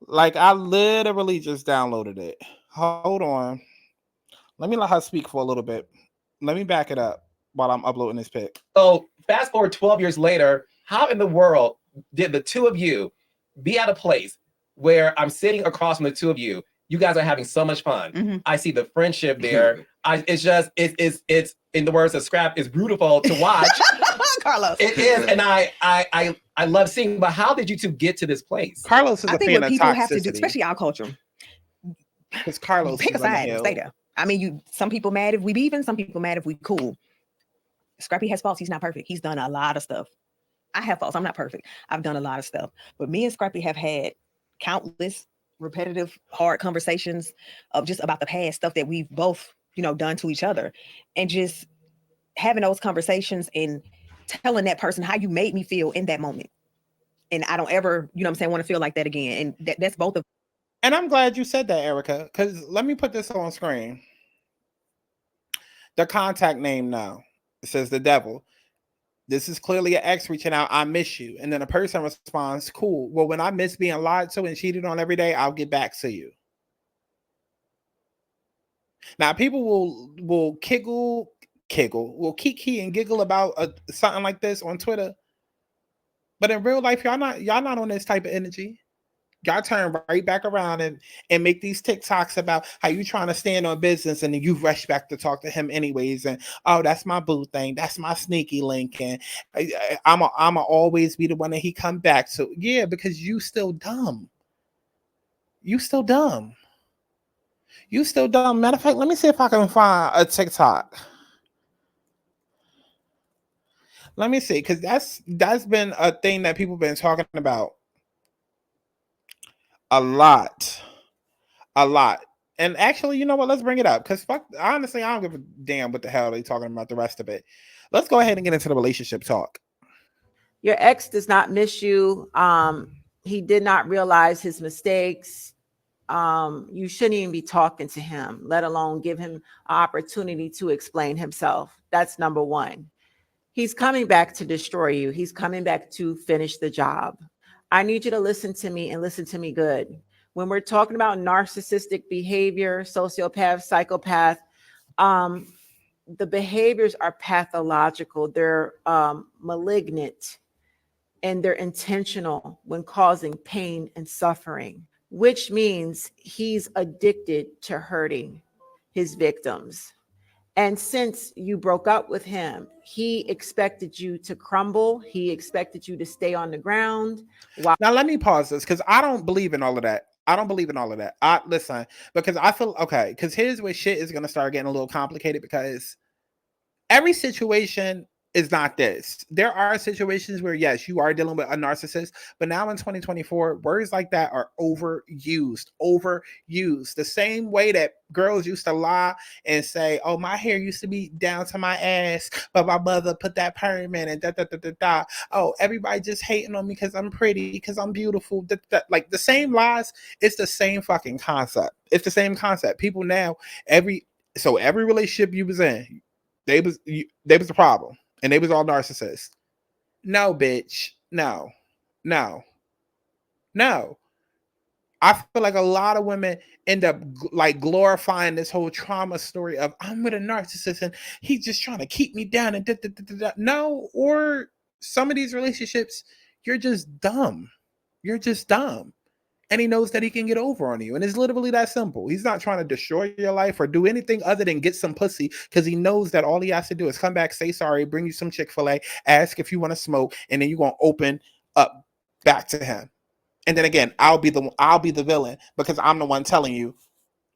Like, I literally just downloaded it. Hold on. Let me let her speak for a little bit. Let me back it up while I'm uploading this pic. So fast forward 12 years later, how in the world did the two of you be at a place where I'm sitting across from the two of you? You guys are having so much fun. Mm-hmm. I see the friendship there. It's in the words of Scrap, it's beautiful to watch. Carlos. It is, and I love seeing. But how did you two get to this place? Carlos is I think what people have to do, especially our culture, because Carlos pick a side and stay there. I mean, some people mad if we beefing, some people mad if we cool. Scrappy has faults. He's not perfect. He's done a lot of stuff. I have faults. I'm not perfect. I've done a lot of stuff. But me and Scrappy have had countless repetitive, hard conversations of just about the past, stuff that we've both, done to each other. And just having those conversations and telling that person how you made me feel in that moment. And I don't ever, want to feel like that again. And that's both of. And I'm glad you said that, Erica, because let me put this on screen. The contact name now. It says the devil. This is clearly an ex reaching out. I miss you. And then a person responds, cool. Well, when I miss being lied to and cheated on every day, I'll get back to you. Now, people will will kiki and giggle about something like this on Twitter. But in real life, y'all not on this type of energy. Y'all turn right back around and make these TikToks about how you trying to stand on business and then you rush back to talk to him anyways. And, oh, that's my boo thing. That's my sneaky link. And I'm always be the one that he come back to. Yeah, because you still dumb. You still dumb. You still dumb. Matter of fact, let me see if I can find a TikTok. Let me see, because that's been a thing that people been talking about a lot. And actually, you know what? Let's bring it up, because honestly, I don't give a damn what the hell they talking about the rest of it. Let's go ahead and get into the relationship talk. Your ex does not miss you. He did not realize his mistakes. You shouldn't even be talking to him, let alone give him an opportunity to explain himself. That's number one. He's coming back to destroy you. He's coming back to finish the job. I need you to listen to me and listen to me good. When we're talking about narcissistic behavior, sociopath, psychopath, the behaviors are pathological. They're malignant, and they're intentional when causing pain and suffering, which means he's addicted to hurting his victims. And since you broke up with him, he expected you to crumble. He expected you to stay on the ground. Now, let me pause this, because I don't believe in all of that. Listen, because I feel, okay, because here's where shit is going to start getting a little complicated, because every situation is not this. There are situations where, yes, you are dealing with a narcissist, but now in 2024, words like that are overused. The same way that girls used to lie and say, oh, my hair used to be down to my ass, but my mother put that perm in, and da. Oh, everybody just hating on me because I'm pretty, because I'm beautiful. Like the same lies, it's the same fucking concept. It's the same concept. People now, every relationship you was in, they was the problem. And they was all narcissists. No, bitch. No. I feel like a lot of women end up like glorifying this whole trauma story of, I'm with a narcissist and he's just trying to keep me down and da. No, or some of these relationships, you're just dumb. And he knows that he can get over on you. And it's literally that simple. He's not trying to destroy your life or do anything other than get some pussy, because he knows that all he has to do is come back, say sorry, bring you some Chick-fil-A, ask if you want to smoke, and then you're going to open up back to him. And then again, I'll be the villain, because I'm the one telling you,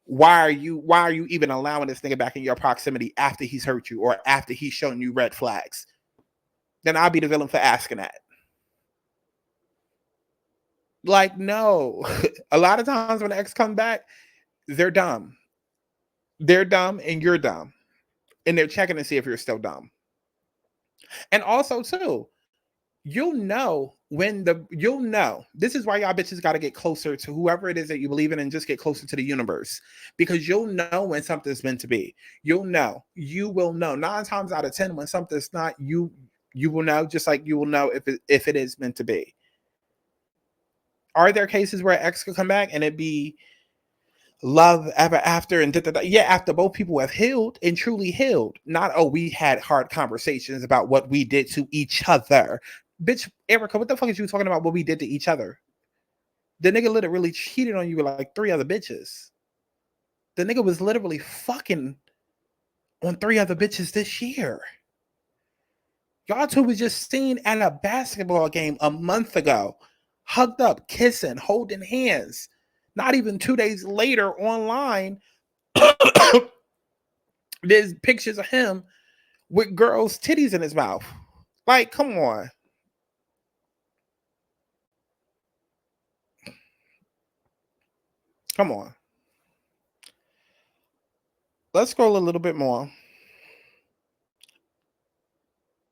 why are you even allowing this nigga back in your proximity after he's hurt you or after he's shown you red flags? Then I'll be the villain for asking that. Like, no. A lot of times when the ex come back, they're dumb. They're dumb and you're dumb. And they're checking to see if you're still dumb. And also, too, you'll know. This is why y'all bitches got to get closer to whoever it is that you believe in, and just get closer to the universe. Because you'll know when something's meant to be. You'll know. You will know. 9 times out of 10, when something's not, you will know, just like you will know if it is meant to be. Are there cases where an ex could come back and it be love ever after and yeah, after both people have healed and truly healed? Not, oh, we had hard conversations about what we did to each other. Bitch, Erica, what the fuck is you talking about what we did to each other? The nigga literally cheated on you with like 3 other bitches. The nigga was literally fucking on 3 other bitches this year. Y'all two was just seen at a basketball game a month ago. Hugged up, kissing, holding hands. Not even 2 days later online, there's pictures of him with girls' titties in his mouth. Like, come on. Come on. Let's scroll a little bit more.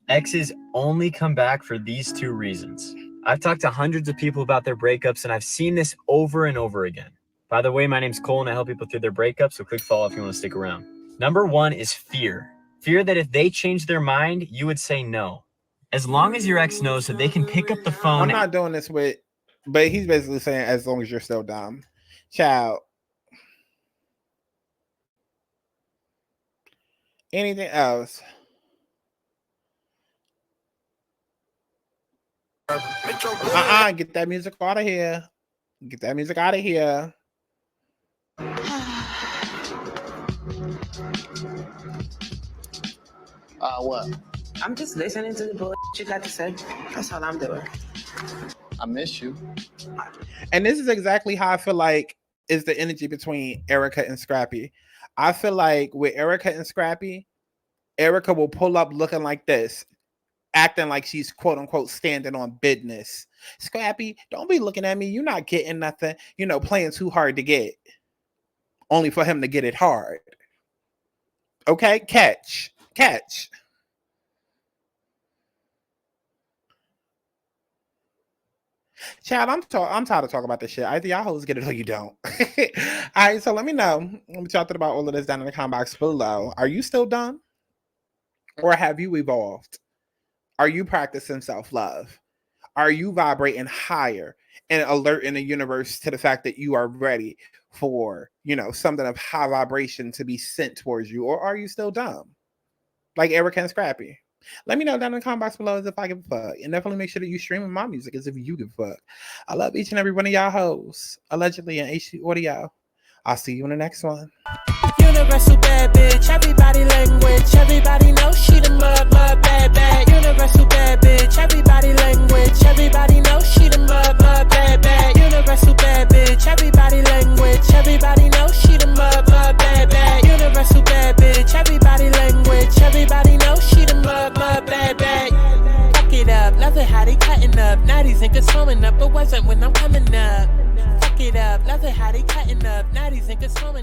Exes only come back for these 2 reasons. I've talked to hundreds of people about their breakups, and I've seen this over and over again. By the way, my name's Cole, and I help people through their breakups, so click follow if you want to stick around. Number 1 is fear. Fear that if they change their mind, you would say no. As long as your ex knows that they can pick up the phone. I'm not doing this with, but he's basically saying as long as you're still dumb. Child. Anything else? Get that music out of here. Get that music out of here. What? I'm just listening to the bullshit you got to say. That's all I'm doing. I miss you. And this is exactly how I feel like is the energy between Erica and Scrappy. I feel like with Erica and Scrappy, Erica will pull up looking like this, acting like she's quote unquote standing on business. Scrappy, don't be looking at me. You're not getting nothing. You know, playing too hard to get. Only for him to get it hard. Okay? Catch. Chad, I'm tired of talking about this shit. Either y'all hoes get it or you don't. All right, so let me know what y'all think about all of this down in the comment box below. Are you still done? Or have you evolved? Are you practicing self-love? Are you vibrating higher and alerting the universe to the fact that you are ready for, you know, something of high vibration to be sent towards you? Or are you still dumb? Like Erica and Scrappy? Let me know down in the comment box below as if I give a fuck. And definitely make sure that you streaming my music as if you give a fuck. I love each and every one of y'all hoes. Allegedly in HD audio. I'll see you in the next one. Universal bad bitch, everybody language. Everybody knows she the mud bad. Universal bad bitch, everybody language. Everybody knows she the mud bad. Universal bad bitch, everybody language. Everybody knows she the mud bad. Universal bad bitch, everybody language. Everybody knows she the mud bad. Fuck it up, love it how they cutting up. Now these niggas swimming up, but wasn't when I'm coming up. Fuck it up, love it how they cutting up. Now these niggas swimming